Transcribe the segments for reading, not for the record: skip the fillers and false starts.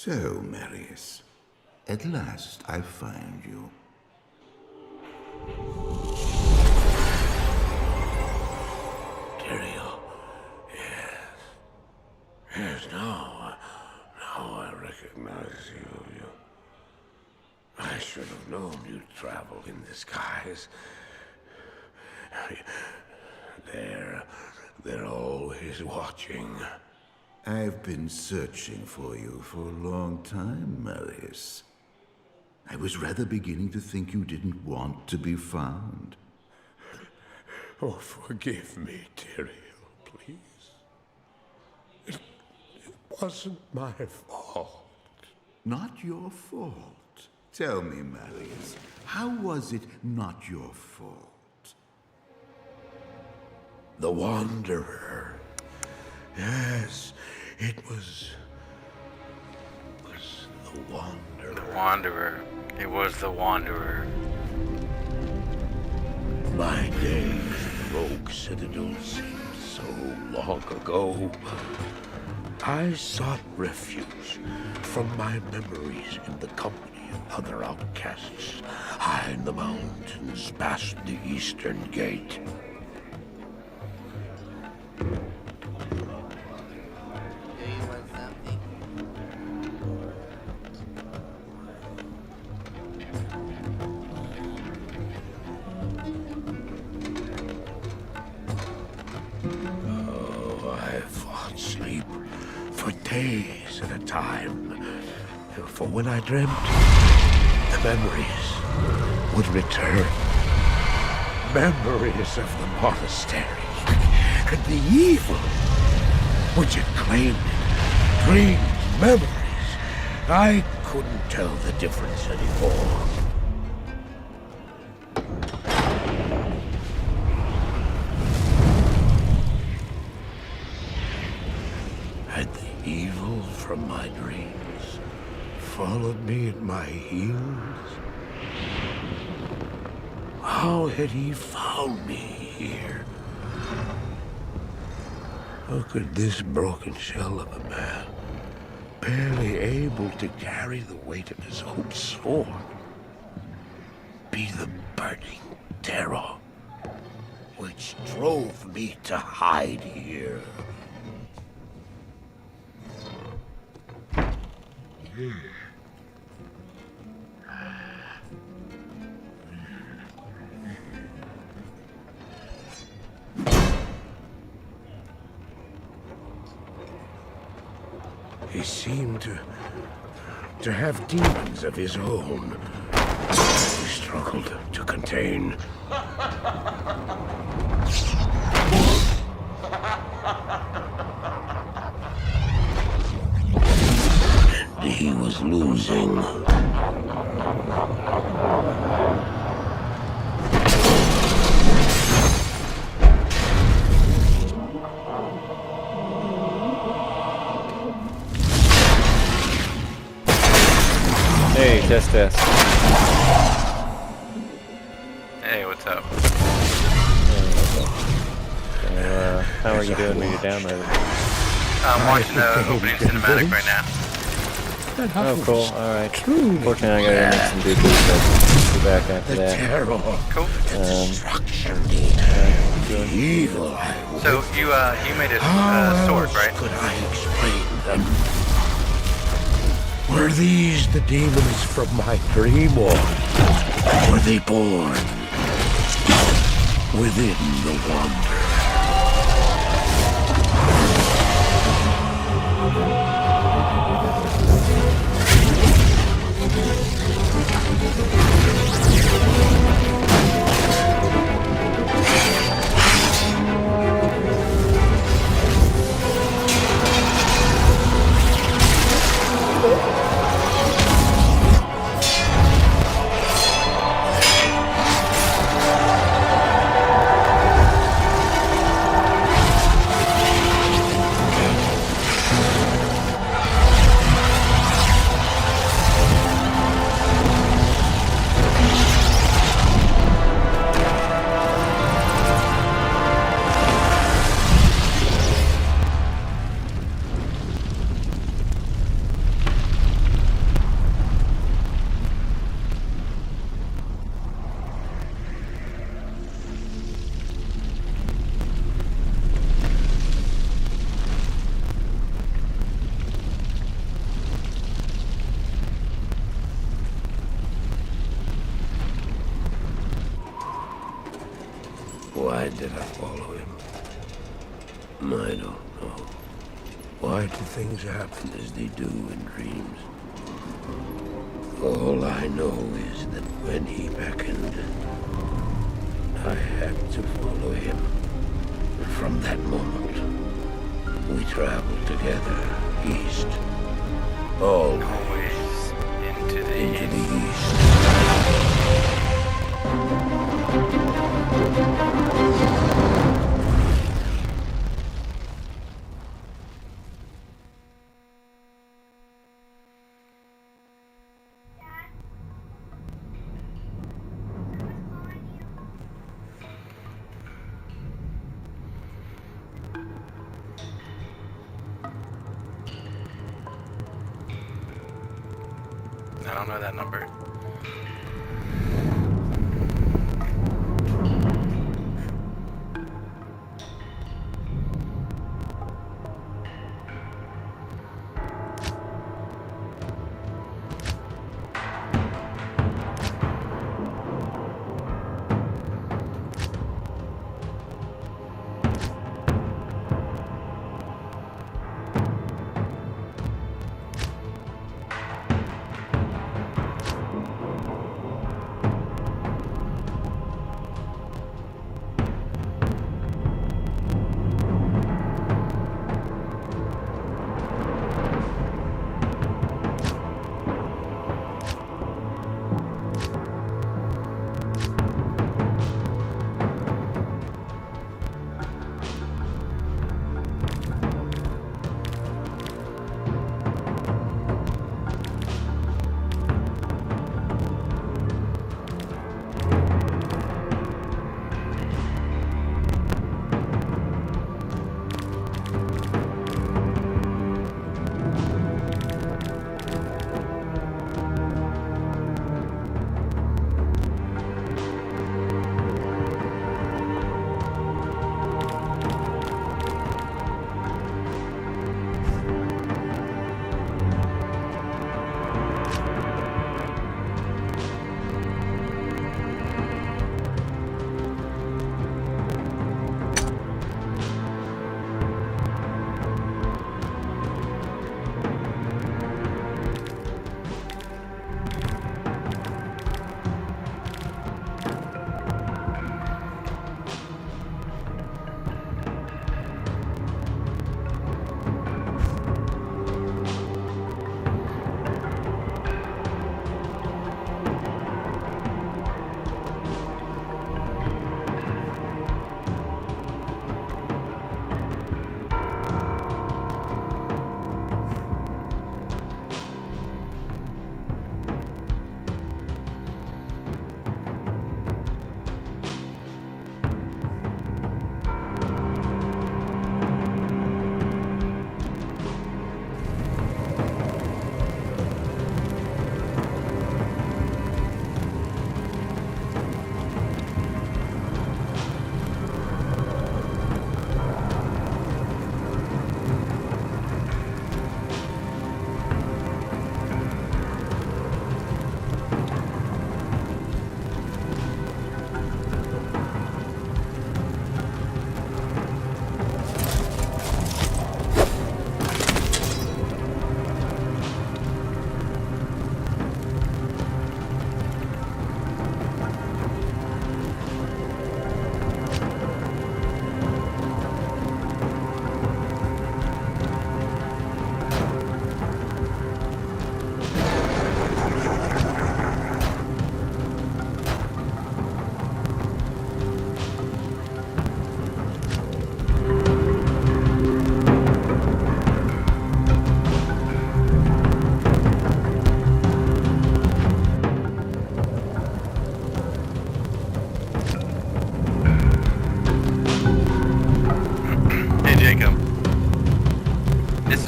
So, Marius, at last I find you. Tyrael, yes. Yes, now I recognize you. I should have known you'd travel in disguise. They're always watching. I've been searching for you for a long time, Marius. I was rather beginning to think you didn't want to be found. Oh, forgive me, Tyrael, please. It wasn't my fault. Not your fault. Tell me, Marius, how was it not your fault? The Wanderer. Yes, it was the Wanderer. The Wanderer. It was the Wanderer. My days in Rogue Citadel seemed so long ago. I sought refuge from my memories in the company of other outcasts, high in the mountains past the Eastern Gate. Days at a time. For when I dreamt, the memories would return. Memories of the monastery and the evil which had claimed it. Dreams, memories. I couldn't tell the difference anymore. Evil from my dreams followed me at my heels. How had he found me here? How could this broken shell of a man, barely able to carry the weight of his own sword, be the burning terror which drove me to hide here? He seemed to have demons of his own. He struggled to contain. And he was losing. Hey, test. Hey, what's up? How are you doing when you're downloading? I'm watching the opening cinematic right now. Oh, cool. Alright. Fortunately, I gotta make some boo-boos, so be back after that. Cool. Evil. So, you made a sword, right? Could I explain them? Were these the demons from my dream, or were they born within the Wanderer? Why did I follow him? I don't know. Why do things happen as they do in dreams? All I know is that when he beckoned, I had to follow him. From that moment, we traveled together east. Always into the east. I don't know that number.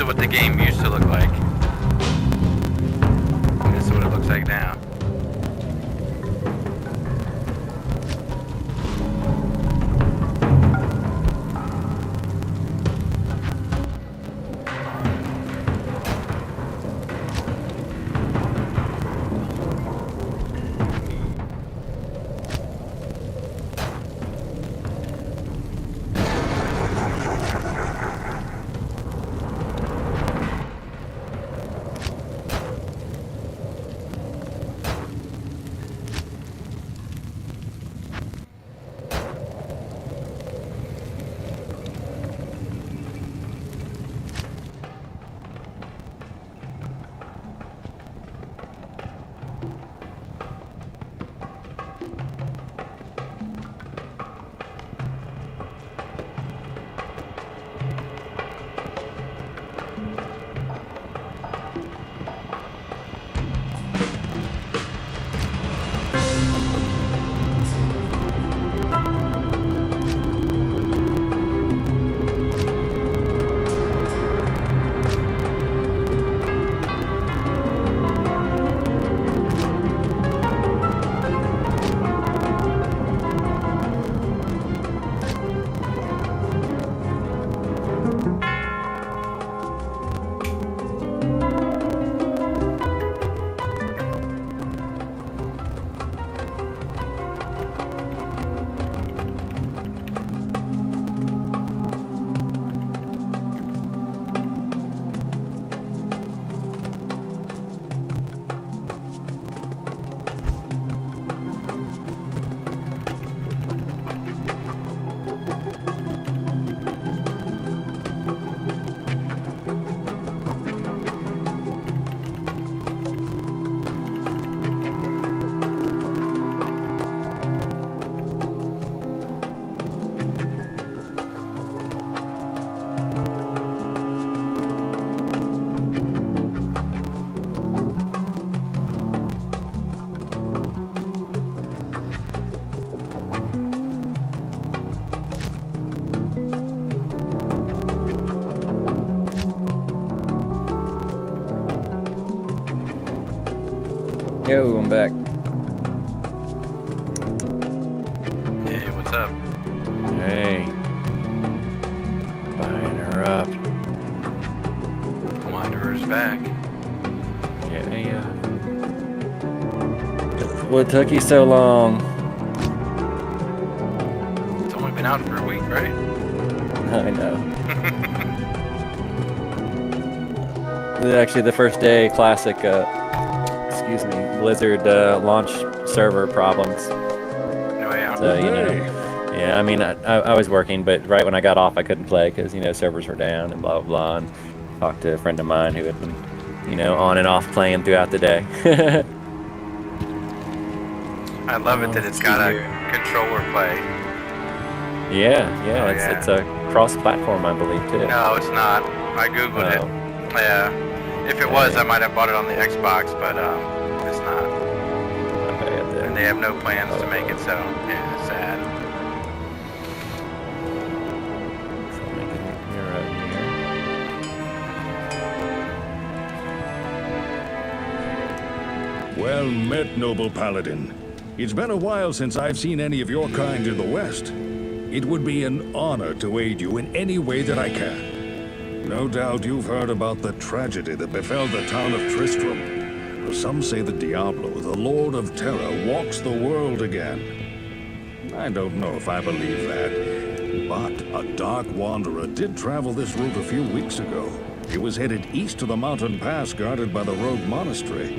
is what the game used to look like. This is what it looks like now. Yo, I'm back. Hey, what's up? Hey. Buying her up. Wanderer's back. Yeah. What took you so long? It's only been out for a week, right? I know. Actually, the first day, classic, excuse me, Blizzard launch server problems. No way out. So, you know, yeah, I mean, I was working, but right when I got off, I couldn't play because, you know, servers were down and blah, blah, blah. And talked to a friend of mine who had been, you know, on and off playing throughout the day. I love it that it's got a controller play. Yeah, it's a cross-platform, I believe, too. No, it's not. I googled it. Yeah. If it was, I might have bought it on the Xbox, but it's not. Okay, And they have no plans to make it, so yeah, it's sad. Well met, noble paladin. It's been a while since I've seen any of your kind in the West. It would be an honor to aid you in any way that I can. No doubt you've heard about the tragedy that befell the town of Tristram. Some say that Diablo, the Lord of Terror, walks the world again. I don't know if I believe that, but a dark wanderer did travel this route a few weeks ago. He was headed east to the mountain pass guarded by the rogue monastery.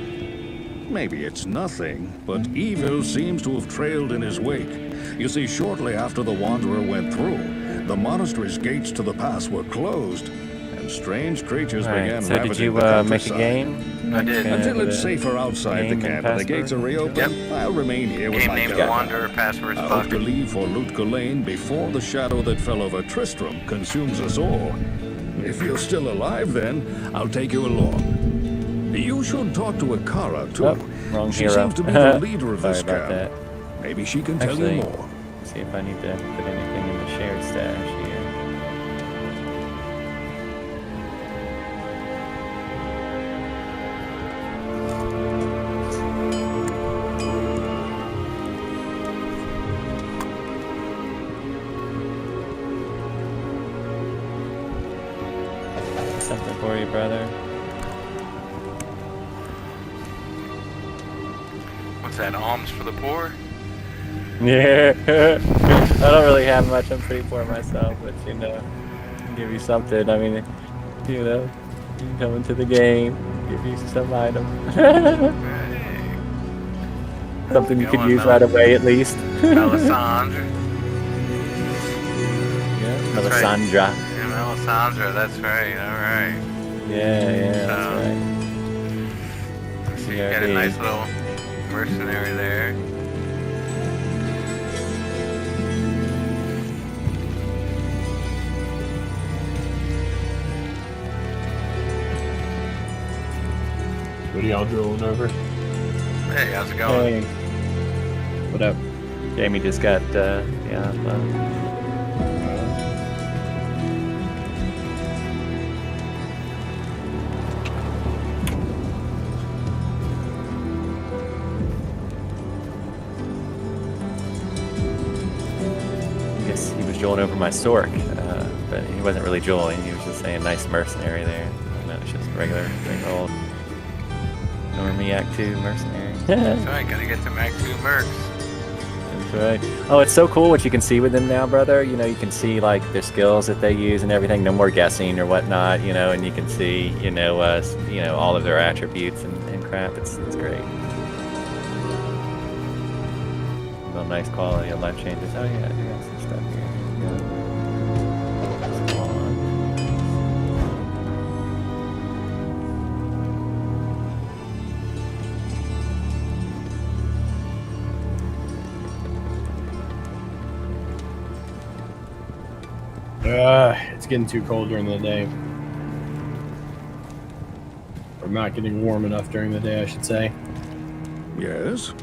Maybe it's nothing, but evil seems to have trailed in his wake. You see, shortly after the wanderer went through, the monastery's gates to the pass were closed, and strange creatures began so ravaging did you the countryside. make a game? I did. Until it's safer outside the Game camp and and the gates are reopened, I'll remain here with Game my named caravan. Wanderer, password's I hope to Bucket. leave for Lutke Lane before the shadow that fell over Tristram consumes us all. If you're still alive, then I'll take you along. You should talk to Akara, too. Oh, wrong She hero. seems to be the leader of Sorry this about camp. that. Maybe she can tell Actually, you more. see if I need to put anything in the shared stash here. Something for you, brother. What's that, alms for the poor? Yeah. I don't really have much. I'm pretty poor myself, but you know, give you something. I mean, you know, you come into the game, give you some item. Something you could Going, use right away at least. Melisandre. Yeah, That's right. Melisandre. Yeah, Melisandre, that's right, alright. Yeah, that's right. So you got a nice little mercenary there. What are y'all drilling over? Hey, how's it going? Hey. What up? Jamie just got, I guess he was jolling over my Sork, but he wasn't really jolling. He was just saying nice mercenary there. And that was just regular old Normie Act 2 mercenary. That's right, gotta get some Act 2 mercs. That's right. Oh, it's so cool what you can see with them now, brother. You know, you can see like their skills that they use and everything. No more guessing or whatnot. You know, and you can see, you know, all of their attributes and crap. It's great. Real nice quality of life changes. Oh yeah, I do have some stuff here. Here we go. It's getting too cold during the day. Or not getting warm enough during the day, I should say. Yes?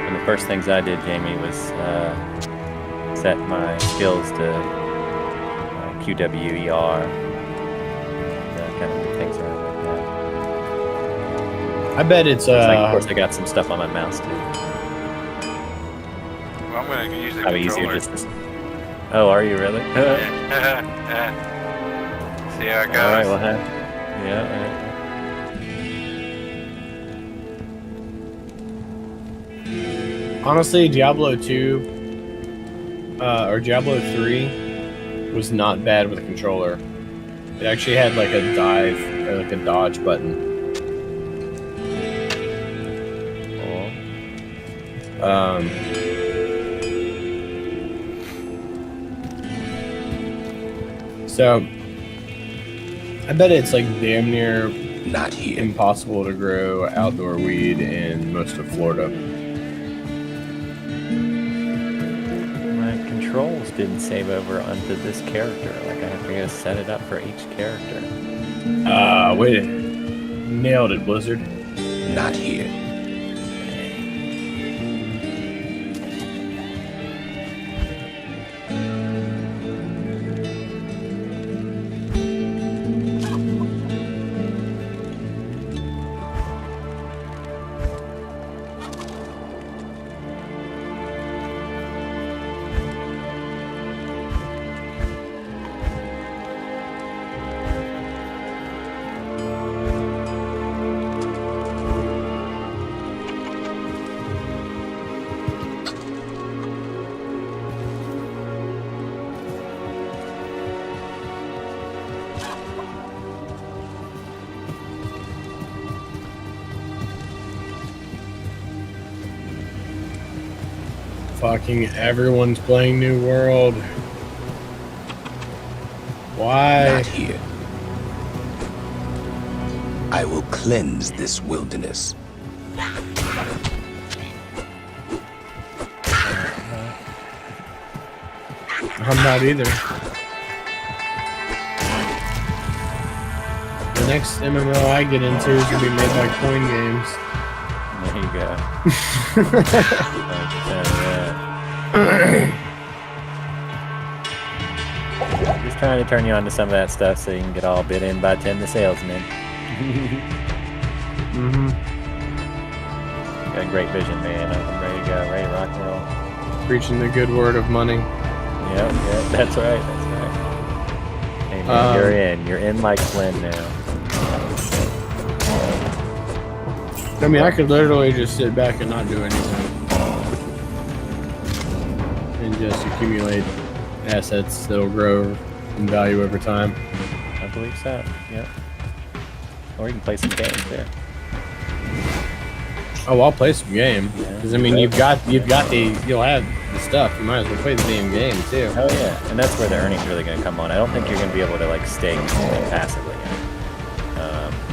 One of the first things I did, Jamie, was set my skills to QWER. Kind of move things around like that. I bet it's Of course, I got some stuff on my mouse too. Well, I'm gonna use the Probably controller. easier just to... Oh, are you really? See how it goes. All right, well, yeah. honestly Diablo 2 or Diablo 3 was not bad with a controller. It actually had like a dive or like a dodge button. Cool. So I bet it's like damn near Not here. impossible to grow outdoor weed in most of Florida. My controls didn't save over onto this character. Like I have to go set it up for each character. Wait. Nailed it, Blizzard. Not here. Fucking everyone's playing New World. Why? Not here. I will cleanse this wilderness. I'm not either. The next MMO I get into is gonna be made by Coin Games. There you go. 100% Just trying to turn you on to some of that stuff so you can get all bid in by Tim the salesman. Got a great vision, man. I'm ready to go, ready to rock and roll. Preaching the good word of money. Yep, that's right, that's right. Hey man, you're in like Flynn now. I mean, I could literally just sit back and not do anything. And just accumulate assets that'll grow in value over time. I believe so, yep. Or you can play some games there. Oh, I'll play some game. Because I mean, you'll have the stuff. You might as well play the damn game too. Oh yeah, and that's where the earnings really going to come on. I don't think you're going to be able to like stake passively.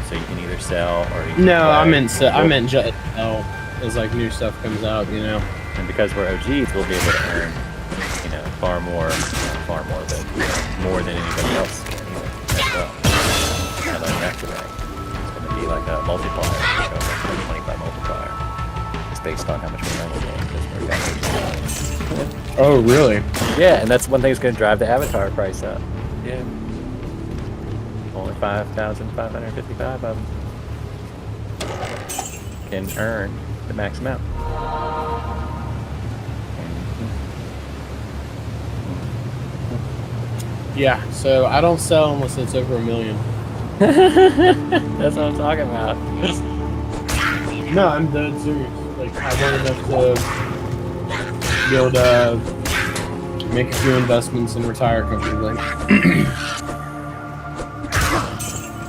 So you can either sell or you can No, I play. meant just sell as like new stuff comes out. You know. And because we're OGs, we'll be able to earn, far more, but more than anybody else can as well. How about back-to-back? It's going to be like a multiplier, like a 25 multiplier. It's based on how much we earn in the game. Oh, really? Yeah, and that's one thing that's going to drive the avatar price up. Yeah. Only 5,555 of them can earn the max amount. Yeah. So I don't sell unless it's over $1 million. That's what I'm talking about. No, I'm dead serious. Like I want enough to be able to make a few investments and retire comfortably.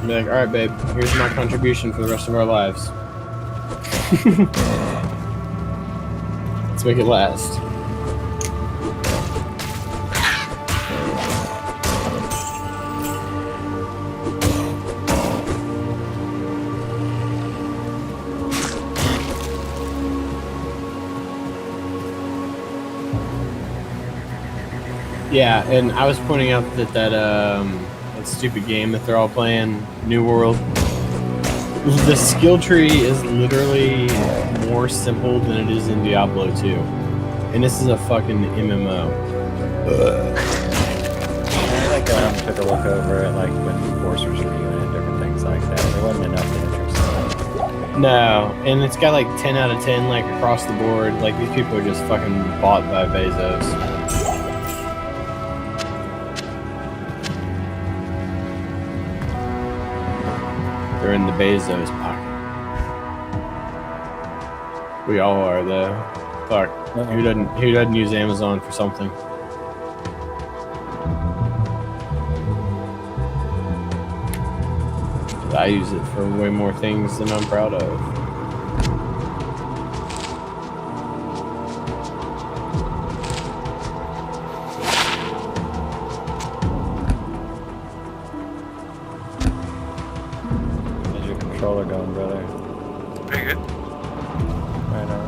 Be like, all right, babe, here's my contribution for the rest of our lives. Let's make it last. Yeah, and I was pointing out that stupid game that they're all playing, New World. The skill tree is literally more simple than it is in Diablo 2. And this is a fucking MMO. Took a look over it, like when Force was reviewing it, different things like that. There wasn't enough interest in it. No, and it's got like 10 out of 10, like across the board. Like these people are just fucking bought by Bezos. They're in the Bezos pocket. We all are, though. Fuck. Who doesn't use Amazon for something? I use it for way more things than I'm proud of. How's your controller going, brother? Pretty good. Right on.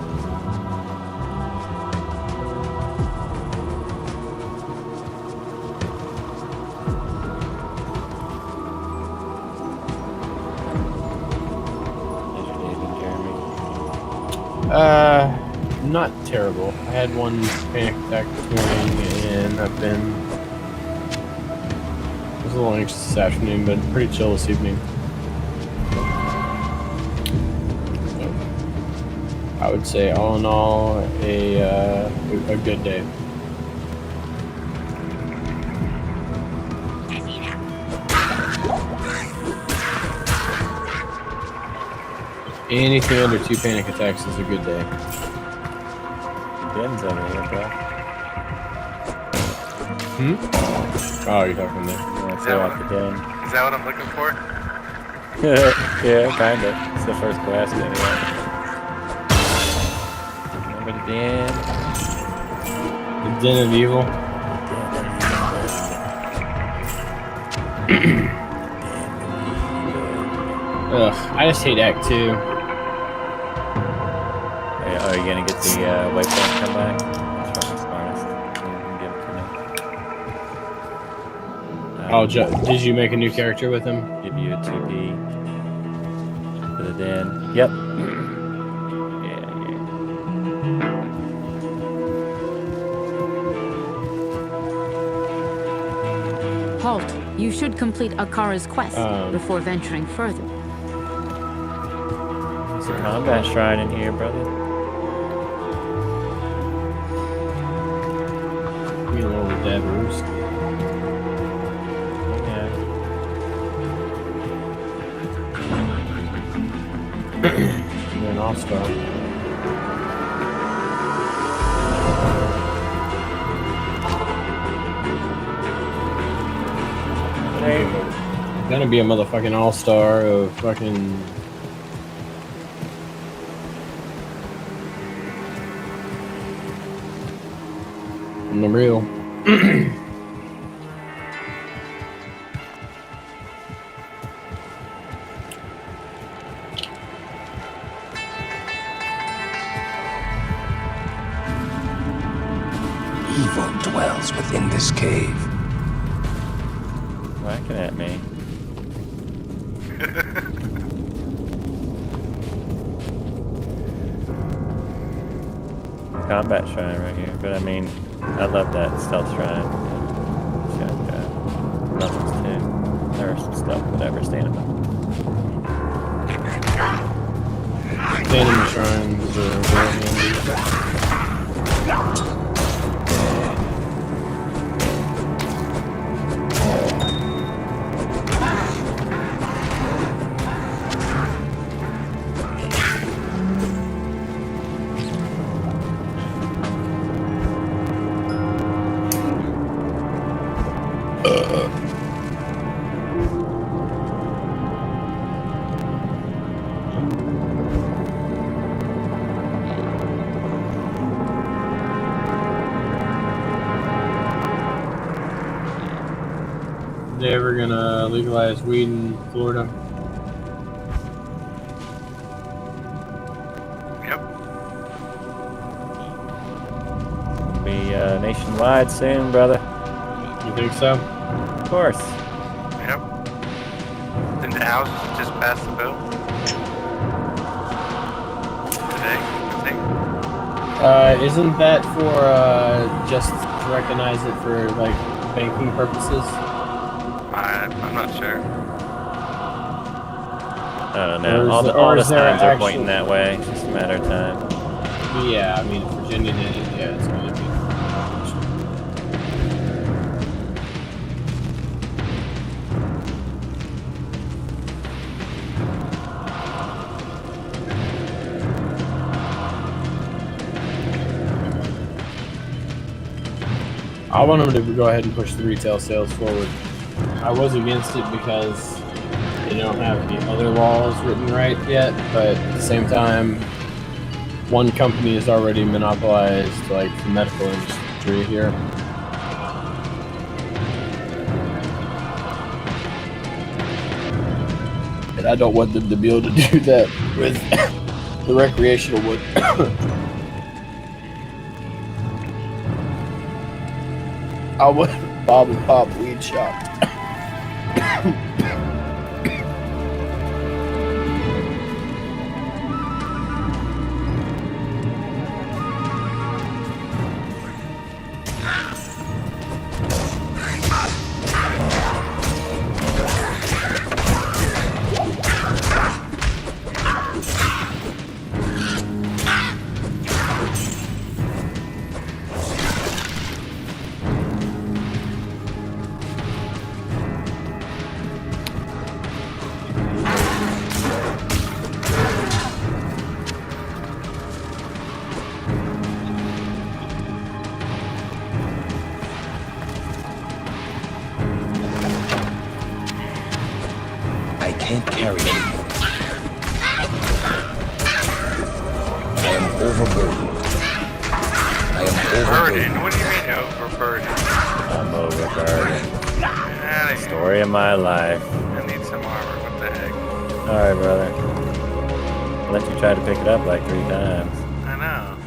Not terrible. I had one panic attack this morning, and I've been. I was a little anxious this afternoon, but pretty chill this evening. I would say, all in all, a good day. Anything under 2 panic attacks is a good day. Den's over here, bro. Oh, you're talking there. Yeah, Is so that off the den. Is that what I'm looking for? Yeah, kinda. It's the first quest anyway. Remember the den? The Den of Evil. Ugh, I just hate Act 2. Are you gonna get the waypoint come back? That's probably smartest. You can give it to me. Did you make a new character with him? Give you a 2P for the den. Yep. Halt. You should complete Akara's quest before venturing further. There's a combat shrine in here, brother. You little dabbers. Yeah. You're an all-star. Gonna be a motherfucking all-star of fucking. I'm the real. Evil dwells within this cave. Whacking at me. Combat shrine right here, but I mean, I love that stealth shrine. It's got levels too. Thirst and stuff, whatever, stamina. Stamina shrines are very handy. They ever gonna legalize weed in Florida? Yep. Be nationwide soon, brother. You think so? Of course. Yep. Didn't the House just pass the bill? Today, I think. Isn't that for just recognize it for like banking purposes? I'm not sure. I don't know. Or All the is there signs are actual- pointing that way. It's just a matter of time. Yeah, I mean, Virginia did it. Yeah, it's gonna be. I want them to go ahead and push the retail sales forward. I was against it because they don't have the other laws written right yet, but at the same time, one company has already monopolized like the medical industry here. And I don't want them to be able to do that with the recreational wood. I want Bob and Pop weed shop. I can't carry anymore. I am overburdened. I am Burden? overburdened. What do you mean overburden? I'm overburdened. Get outta here. Story of my life. I need some armor. What the heck? Alright, brother. I let you try to pick it up like 3 times. I know.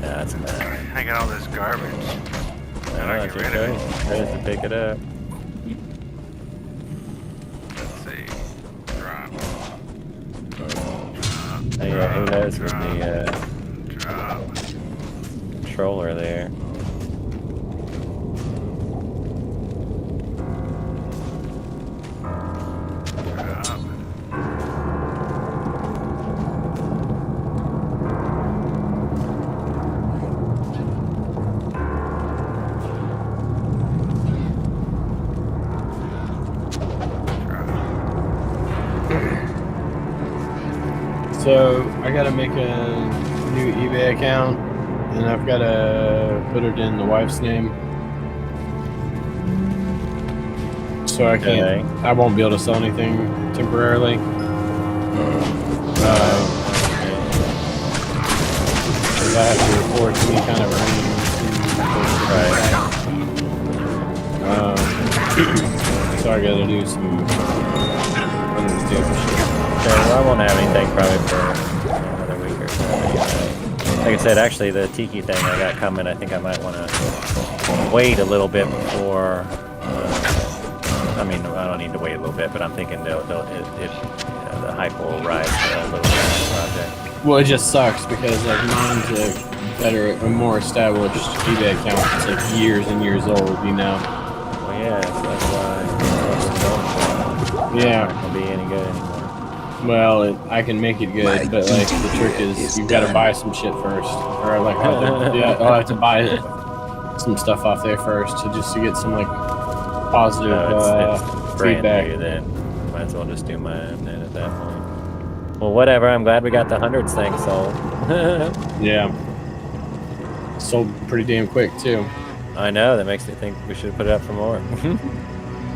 That's bad. I got all this garbage. I Gotta don't get you rid of it. try to pick it up. Let's see. Drop. Hey, who knows with the Drop. controller there. Drop. So I gotta make a new eBay account, and I've gotta put it in the wife's name. So I can't. I won't be able to sell anything temporarily. Because I have to report any kind of earnings. So I gotta do some other stupid shit. Okay, well, I won't have anything probably for another week or so. Like I said, actually, the tiki thing I got coming, I think I might want to wait a little bit before. I mean, I don't need to wait a little bit, but I'm thinking the hype will rise a little bit on the project. Well, it just sucks because like mine's a more established eBay account. It's like years and years old, you know. Well, yeah, so that's why. Yeah. It won't be any good anymore. Well, I can make it good, but like the trick is you've got to buy some shit first, or like I'll have to buy some stuff off there first to get some like positive It's brand feedback. new then. Might as well just do mine then at that point. Well, whatever. I'm glad we got the hundreds thing sold. Yeah. Sold pretty damn quick too. I know. That makes me think we should put it up for more.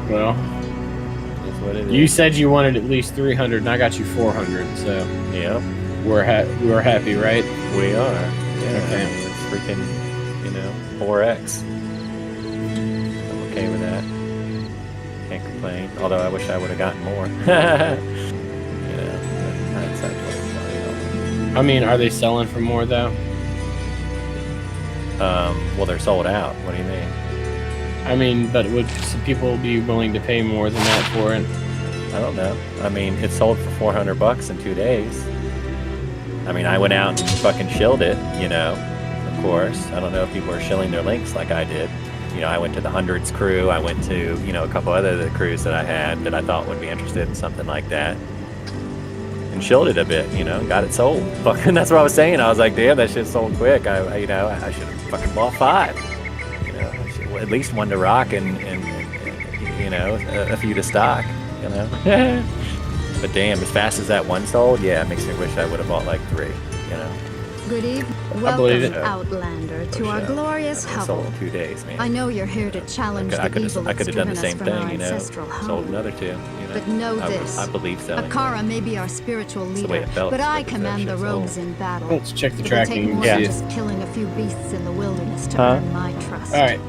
Well, That's what it is. you said you wanted at least 300, and I got you 400. So Yep, we're happy, right? we are. Yeah, Okay. it's freaking, 4x. I'm okay with that. Can't complain. Although I wish I would have gotten more. That's actually I mean, are they selling for more though? well, they're sold out. What do you mean? I mean, but would some people be willing to pay more than that for it? I don't know. I mean, it sold for $400 in 2 days. I mean, I went out and fucking chilled it, I'm course. I don't know if people are shilling their links like I did. You know, I went to the Hundreds crew. I went to, you know, a couple other crews that I had that I thought would be interested in something like that. And shilled it a bit, you know, got it sold. Fucking, that's what I was saying. I was like, damn, that shit sold quick. I should have fucking bought 5. You know, at least 1 to rock and you know, a few to stock, you know. But damn, as fast as that 1 sold, yeah, it makes me wish I would have bought like 3, you know. Good evening. I believe Welcome, it. Outlander, to our glorious I sold hovel. in 2 days, man. I know you're here to challenge I the could evil have that's done the driven us same from our thing, you know. ancestral Sold home. another 2, you know. But know this. I believe so. Akara may be our spiritual the way leader, it felt, but I because that command the shit's rogues old. in battle. Let's check the It'll tracking take and more see. than just killing a few beasts in the wilderness to earn my trust. All right.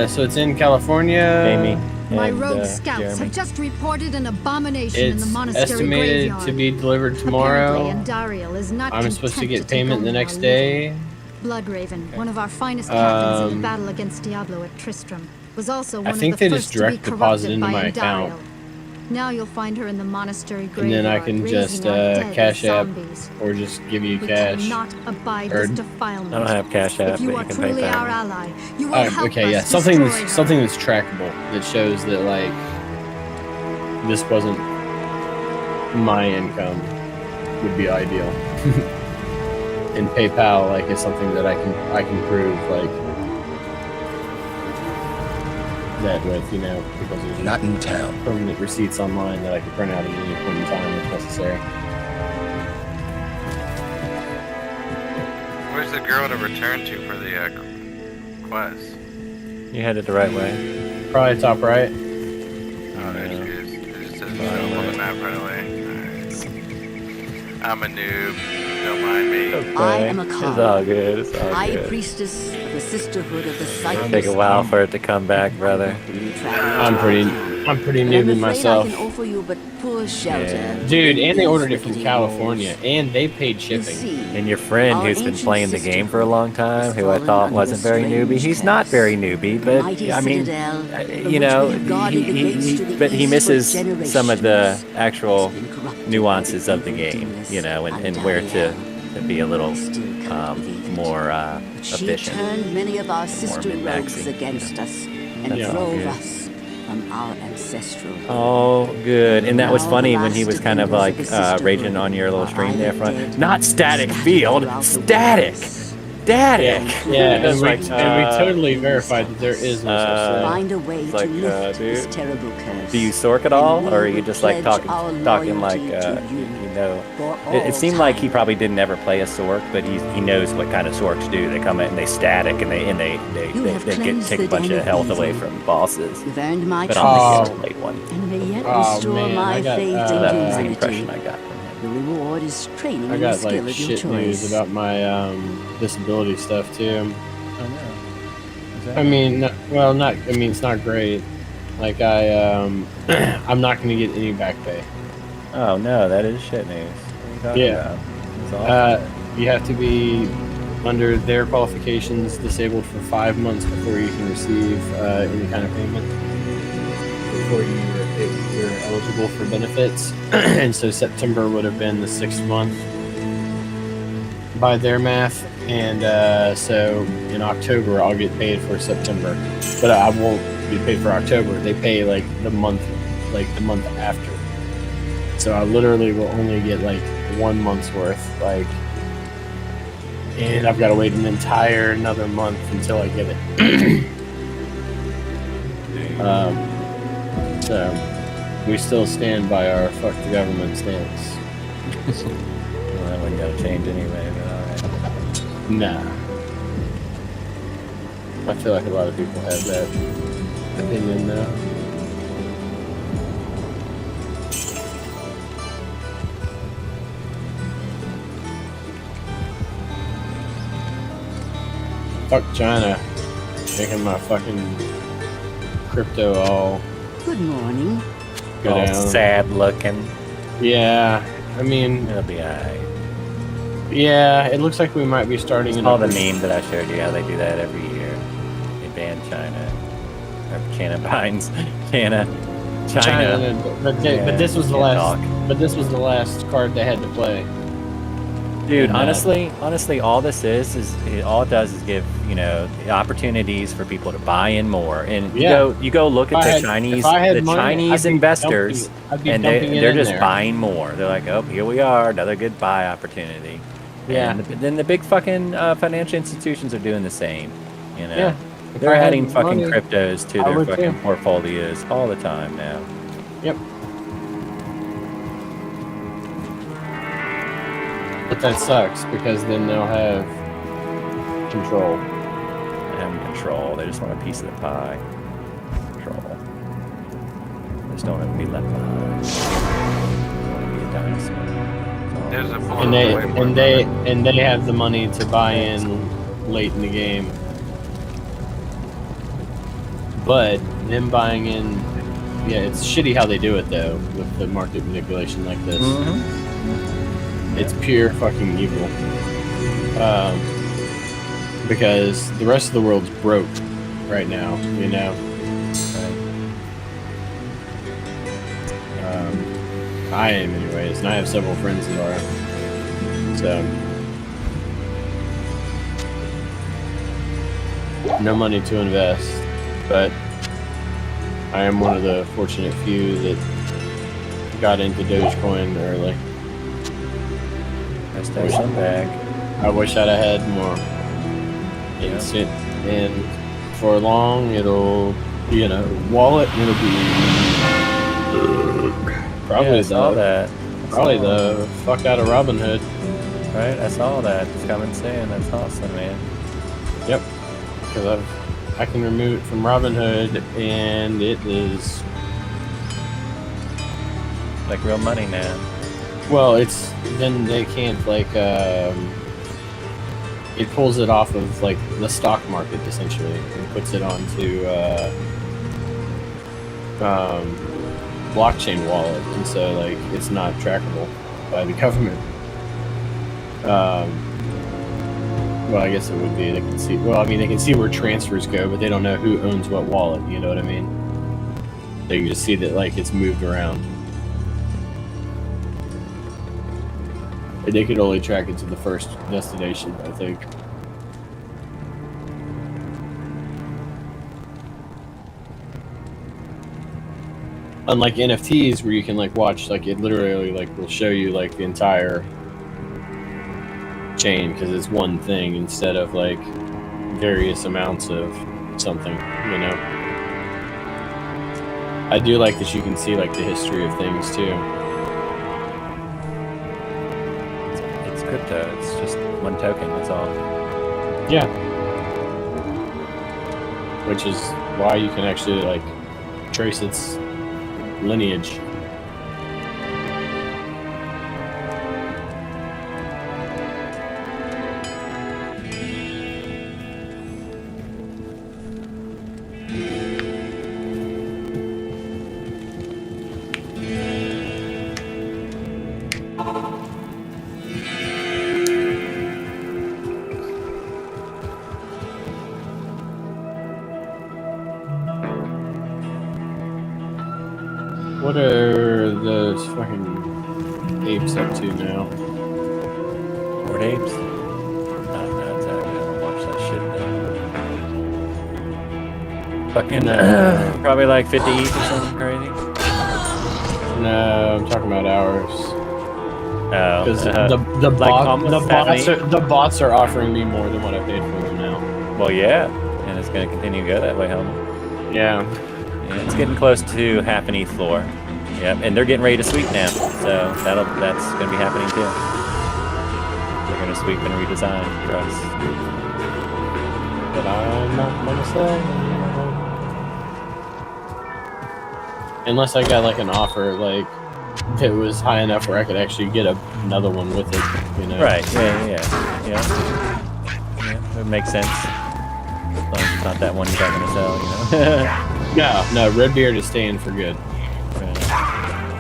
So it's in California. Amy My and, rogue scouts Jeremy. have just reported an abomination in It's the monastery estimated graveyard. to be delivered Apparently, tomorrow. Andariel is not I'm supposed to content get payment the take next only our day. living. Bloodraven, one of our finest captains in the Um, battle against Diablo at Tristram, was also one I think of the they first just to direct be deposit corrupted into by my account. Andariel. Now you'll find her in the monastery And graveyard, then I can raising just our dead cash as app zombies. or just give you We cash. cannot abide Or- this defilement. I don't have Cash App, If you but are you can truly PayPal. our ally, you will help Okay, yeah, us something destroy her. that's something that's trackable that shows that like this wasn't my income would be ideal. And PayPal like is something that I can prove like that with, you know, because there's Not in town. permanent receipts online that I can print out at any point in time if necessary. Where's the girl to return to for the quest? You headed the right way. Probably top right. Oh, there she is. It just says show up on the map right away. Alright. I'm a noob. Don't mind me. I am a It's Khan, all good. It's all High good. Priestess of the Sisterhood of the It'll Cycles. take a while for it to come back, brother. I'm pretty newbie myself. I can offer you but poor shelter. Yeah. Dude, and they ordered it from Rickety California, walls. and they paid You shipping. see, And your friend our who's been ancient playing the game for a long time, has who I fallen thought under wasn't very strange newbie. He's not curse. very newbie, but Mighty I mean, citadel, from you which know, we have guarded the gates to the but he east for misses some of the generations. actual Has been corrupted nuances by of the evil game, dimness you know, and and where to Diablo. be a little Still can't believe it. more She efficient. turned many of our sister min-maxing, rogues against us and Yeah. drove Good. us from our ancestral. Oh, good. And that was Now funny the when he last was kind of members like of the sisterhood raging on your little are stream there either front. dead Not static or field, scattered throughout the static. wilderness. Static. Yeah, It's and we, like, and we totally verified that there is no such thing. Find a way it's to like, lift this dude, terrible curse. do you sork at and all, we or are you will just like pledge talking our like loyalty to you you know? for It all seemed like he time. probably didn't ever play a sork, but he knows what kind of sorks do. They come in and they static and they You have get cleansed take a the bunch den of health of away evil. from bosses. You've earned my But I don't think he trust ever played one. and may yet Oh, restore man, my I got, faith So that was the in impression humanity. I got from him. The reward is training I in the got skill like of your shit choice. news about my disability stuff too. Oh no. I mean, it's not great. Like I'm not gonna get any back pay. Oh no, that is shit news. What are you talking Yeah. about? It's awful. You have to be under their qualifications disabled for 5 months before you can receive any kind of payment. Before you're eligible for benefits, and so September would have been the 6th month by their math, and so in October I'll get paid for September, but I won't get paid for October. They pay like the month after, so I literally will only get like 1 month's worth, like, and I've got to wait an entire another month until I get it. So we still stand by our fuck the government stance. Well, that wasn't gonna change anyway, but alright. Nah. I feel like a lot of people have that opinion though. Fuck China. Making my fucking crypto all Good morning. go All down. sad looking. Yeah. I mean, It'll be alright. yeah, it looks like we might be starting All the meme that I showed you, how they do that every year. They ban China. Or China bans China. China, but Yeah, this was the can't last. talk. But this was the last card they had to play. Dude, And, honestly, all this all it does is give opportunities for people to buy in more. And you go look at the Chinese investors, and they're just buying more. They're like, oh, here we are, another good buy opportunity. Yeah. And then the big fucking financial institutions are doing the same. Yeah. They're I had adding fucking money, cryptos to I their would fucking too. portfolios all the time now. Yep. But that sucks because then they'll have control. Having control. They just want a piece of the pie. Control. They just don't want to be left behind. They want to be a dinosaur. There's a And they have the money to buy in late in the game. But them buying in, yeah, it's shitty how they do it though with the market manipulation like this. It's pure fucking evil. Because the rest of the world's broke right now, you know. I am, anyways, and I have several friends that are. So, no money to invest, but I am one of the fortunate few that got into Dogecoin early. Nice to have some back. I wish I'd have had more. Instant, and for long it'll be in a wallet. It'll be probably probably the fuck out of Robinhood. Right, I saw that. It's coming soon. That's awesome, man. Yep, because I can remove it from Robinhood, and it is like real money now. Well, it's then they can't like it pulls it off of like the stock market essentially and puts it onto blockchain wallet, and so like it's not trackable by the government. Well, I guess it would be. They can see. Well, I mean, they can see where transfers go, but they don't know who owns what wallet. You know what I mean? They can just see that like it's moved around. They could only track it to the first destination, I think. Unlike NFTs, where you can like watch, like it literally like will show you like the entire chain because it's one thing instead of like various amounts of something, you know. I do like that you can see like the history of things too. It's crypto. It's just one token. That's all. Yeah. Which is why you can actually like trace its lineage. What are those fucking apes up to now? Bored apes? No, it's I don't watch that shit though. Fucking probably like 50 each or something crazy. No, I'm talking about ours. Oh, Because the bots are offering me more than what I paid for them now. Well, yeah, and it's gonna continue to go that way, Helmet. Yeah. Yeah, it's getting close to half an ETH floor. Yep, and they're getting ready to sweep now, so that's gonna be happening too. They're gonna sweep and redesign for us. But I'm not gonna sell them. Unless I got like an offer like that was high enough where I could actually get another one with it, you know. Right, yeah. It makes sense. As long as it's not that one you're not gonna sell, you know. No, Redbeard is staying for good.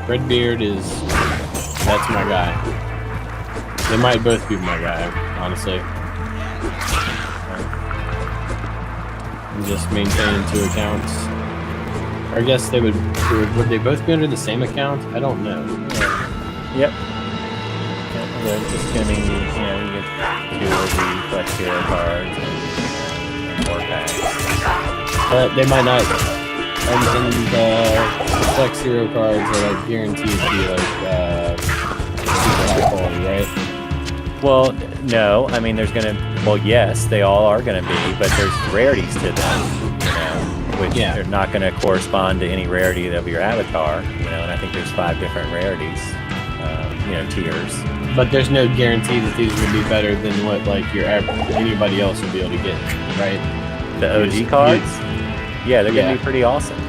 Redbeard that's my guy. They might both be my guy, honestly. I'm just maintaining 2 accounts. I guess would they both be under the same account? I don't know. Yep. they're just gonna mean you get 2 of the Flex Hero cards and more packs. They might not. And the Flex Hero cards are like guaranteed to be like super high quality, right? Well, no. I mean, there's gonna. Well, yes, they all are gonna be, but there's rarities to them, which are not gonna correspond to any rarity of your avatar, And I think there's 5 different rarities, tiers. But there's no guarantee that these would be better than what like anybody else would be able to get, right? The OG cards, they're gonna be pretty awesome.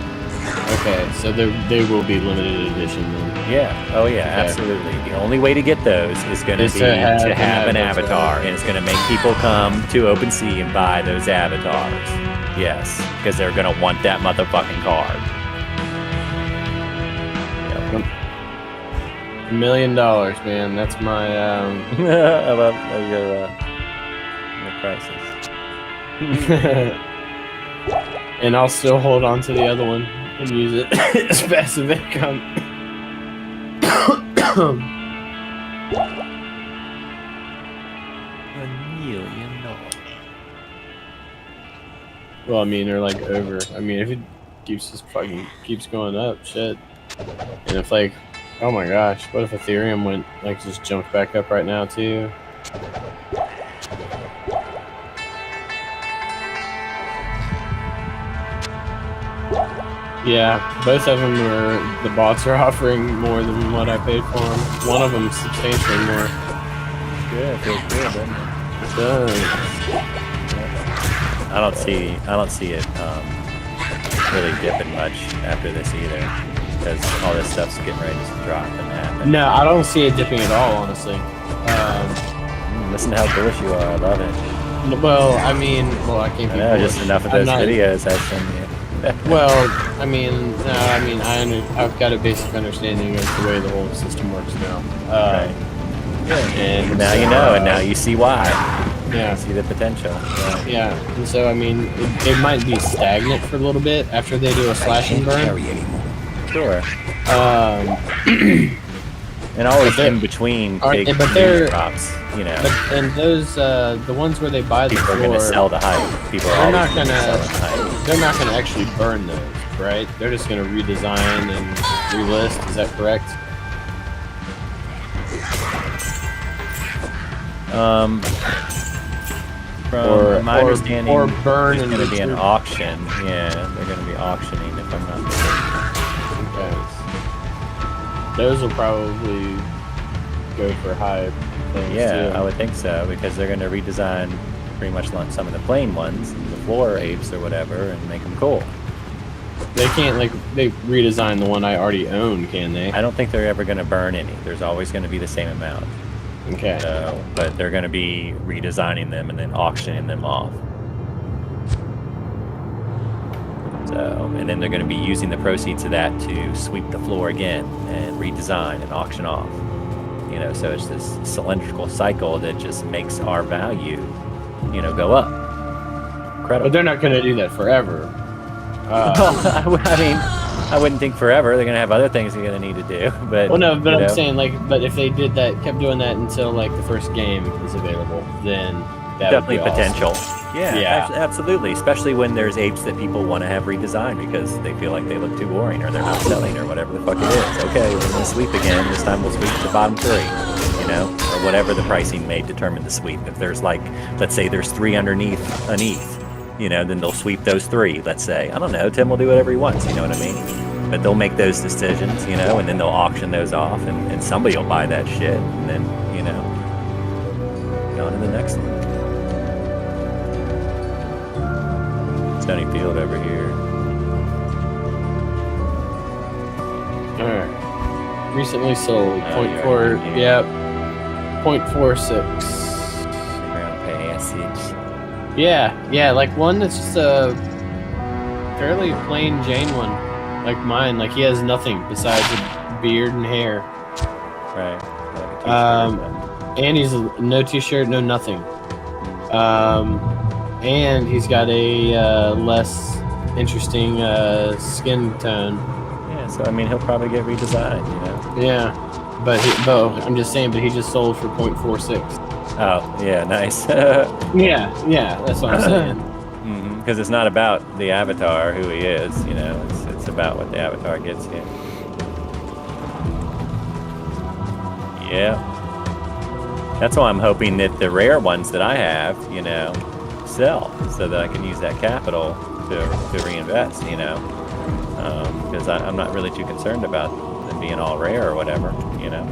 Okay, so they will be limited edition then. Yeah. Oh yeah, absolutely. The only way to get those is going to be to have an avatar, and it's going to make people come to OpenSea and buy those avatars. Yes, because they're going to want that motherfucking card. Yep. $1 million, man. That's my. I love your prices. And I'll still hold on to the other one and use it as passive income. $1 million. Well, I mean, they're like over. I mean, if it keeps going up, shit. And if like, oh my gosh, what if Ethereum just jumped back up right now too? Yeah, both of them the bots are offering more than what I paid for them. One of them substantially more. Good, it feels good, doesn't it? It does. I don't see it really dipping much after this either, because all this stuff's getting ready to drop and happen. No, I don't see it dipping at all, honestly. Listen to how bullish you are. I love it. Well, I can't be. Just enough of those videos I've seen you. Well, I've got a basic understanding of the way the whole system works now. Right. And now you know, and now you see why. Yeah. You see the potential. Yeah. And so, it might be stagnant for a little bit after they do a slash and burn. Sure. And always in between big drops, and those, the ones where they buy the people floor, are going to sell the hype. People are always going to sell the hype. They're not going to actually burn those, right? They're just going to redesign and relist. Is that correct? From my understanding, or burn there's going to be an auction. Yeah, they're going to be auctioning, if I'm not mistaken. Okay. Those will probably go for high things too. I would think so, because they're going to redesign pretty much some of the plain ones, the floor apes or whatever, and make them cool. They can't they redesign the one I already own, can they? I don't think they're ever going to burn any. There's always going to be the same amount. Okay. But they're going to be redesigning them and then auctioning them off. And then they're going to be using the proceeds of that to sweep the floor again and redesign and auction off. So it's this cylindrical cycle that just makes our value, go up. Incredible. But they're not going to do that forever. I wouldn't think forever. They're going to have other things they're going to need to do. But I'm saying but if they did that, kept doing that until the first game is available, then that definitely would be potential. Awesome. Yeah, absolutely. Especially when there's apes that people want to have redesigned because they feel like they look too boring or they're not selling or whatever the fuck it is. Okay, we're going to sweep again. This time we'll sweep the bottom 3, or whatever the pricing may determine the sweep. If there's let's say there's 3 underneath an ETH, then they'll sweep those 3, let's say. I don't know. Tim will do whatever he wants, you know what I mean? But they'll make those decisions, and then they'll auction those off and somebody will buy that shit and then, go on to the next one. Sunny field over here. Alright. Recently sold. Oh, 0.4. Yep. 0.46. Around passage. Yeah. One that's just a fairly plain Jane one. Like mine. He has nothing besides a beard and hair. Right. And he's no t-shirt, no nothing. And he's got a less interesting skin tone. Yeah, so he'll probably get redesigned, Yeah. But I'm just saying. But he just sold for 0.46. Oh, yeah, nice. Yeah, that's what I'm saying. Because it's not about the avatar, who he is, you know, it's about what the avatar gets you. Yeah. That's why I'm hoping that the rare ones that I have, you know, sell so that I can use that capital to reinvest, you know. Because I'm not really too concerned about them being all rare or whatever, you know.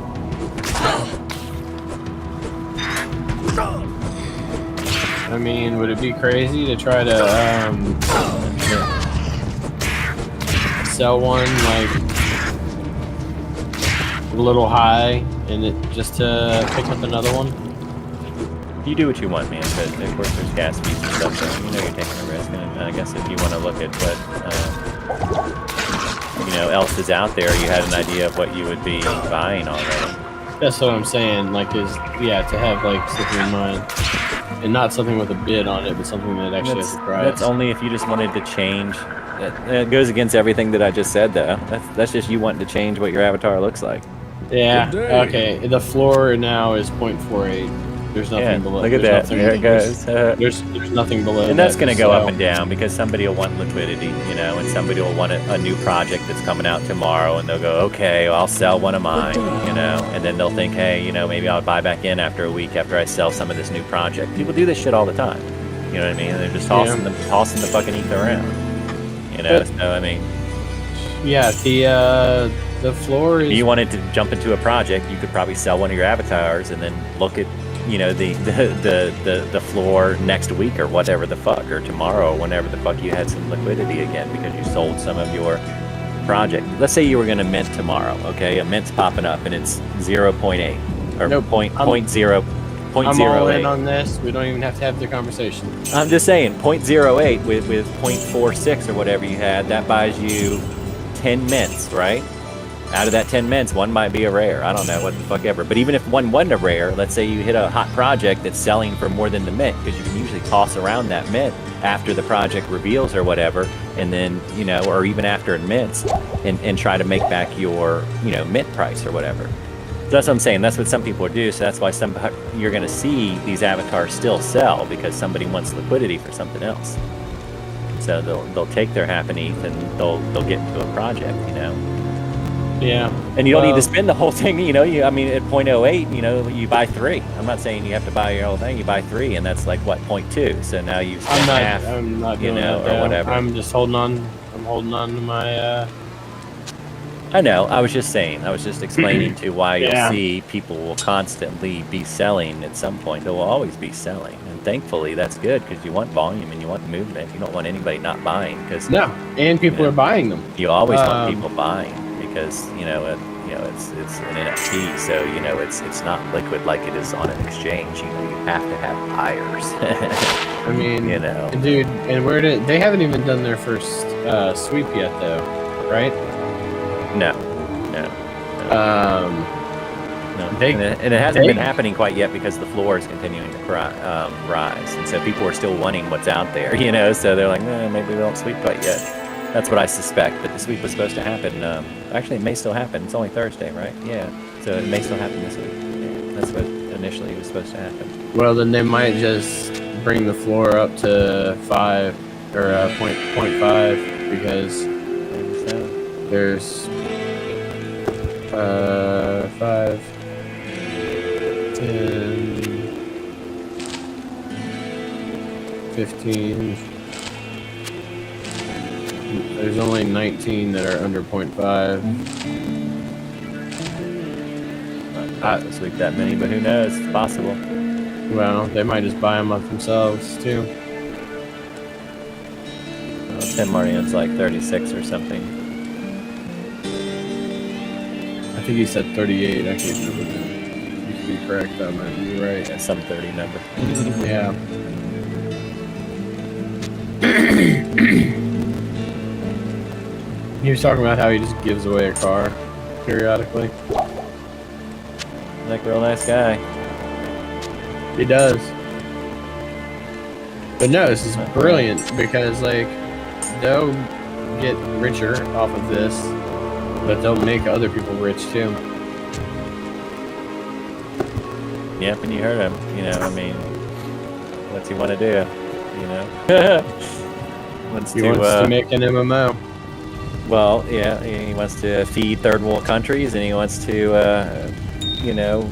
I mean, would it be crazy to try to sell one like a little high and it just to pick up another one? You do what you want, man, but of course there's gas fees and stuff, so you know you're taking a risk. And I guess if you want to look at what you know else is out there, you had an idea of what you would be buying already. That's what I'm saying. Like, to have like something in mind, and not something with a bid on it, but something that actually has a price. That's only if you just wanted to change. It goes against everything that I just said, though. That's just you wanting to change what your avatar looks like. Yeah. Okay. The floor now is 0.48. There's nothing below. Look at that. There it goes. There's nothing below. And that's going to go up and down because somebody will want liquidity, you know, and somebody will want a new project that's coming out tomorrow, and they'll go, okay, well, I'll sell one of mine, you know, and then they'll think, hey, you know, maybe I'll buy back in after a week after I sell some of this new project. People do this shit all the time. You know what I mean? They're just tossing the fucking ether around. You know, so I mean. Yeah, the floor is. If you wanted to jump into a project, you could probably sell one of your avatars and then look at, you know, the floor next week or whatever the fuck, or tomorrow or whenever the fuck you had some liquidity again because you sold some of your project. Let's say you were going to mint tomorrow, okay? A mint's popping up and it's 0.8 or Nope. point I'm 0.08. I'm all in on this. We don't even have to have the conversation. I'm just saying, 0.08 with 0.46 or whatever you had, that buys you 10 mints, right? Out of that 10 mints, one might be a rare. I don't know, what the fuck ever. But even if one wasn't a rare, let's say you hit a hot project that's selling for more than the mint, because you can usually toss around that mint after the project reveals or whatever, and then, you know, or even after it mints, and try to make back your, you know, mint price or whatever. So that's what I'm saying. That's what some people do. So that's why you're going to see these avatars still sell, because somebody wants liquidity for something else. So they'll take their half an ETH and they'll get into a project, you know. Yeah. And you don't need to spend the whole thing, you know. I mean, at 0.08, you know, you buy 3. I'm not saying you have to buy your whole thing. You buy 3, and that's like what, 0.2. So now you've spent half, I'm not you doing know, that, or whatever. I'm just holding on. I'm holding on to my. I know. I was just saying. I was just explaining to why you'll Yeah. see people will constantly be selling at some point. They will always be selling, and thankfully that's good because you want volume and you want movement. You don't want anybody not buying because No, and people are buying them. you always want people buying because you know it's an NFT, so you know it's not liquid like it is on an exchange. You know, you have to have buyers. I mean, you know, dude, and they haven't even done their first sweep yet, though, right? no. No. And it hasn't been happening quite yet because the floor is continuing to rise, and so people are still wanting what's out there, you know. So they're like, maybe they don't sweep quite yet. That's what I suspect. But the sweep was supposed to happen. Actually, it may still happen. It's only Thursday, right? Yeah. So it may still happen this week. Yeah, that's what initially was supposed to happen. Well, then they might just bring the floor up to 5 or 0.5 because there's 5, 10, 15. There's only 19 that are under 0.5. Not to sweep that many, but who knows? It's possible. Well, they might just buy them up themselves too. 10 Marion's like 36 or something. I think he said 38. I can't remember. You could be correct on that. You're right. Yeah, some 30 number. Yeah. He was talking about how he just gives away a car periodically. Like a real nice guy. He does. But no, this is brilliant because like they'll get richer off of this, but they'll make other people rich too. Yep, and you heard him. You know, I mean, what's he want to do? You know, wants He wants to make an MMO. Well, yeah, he wants to feed third world countries, and he wants to, you know,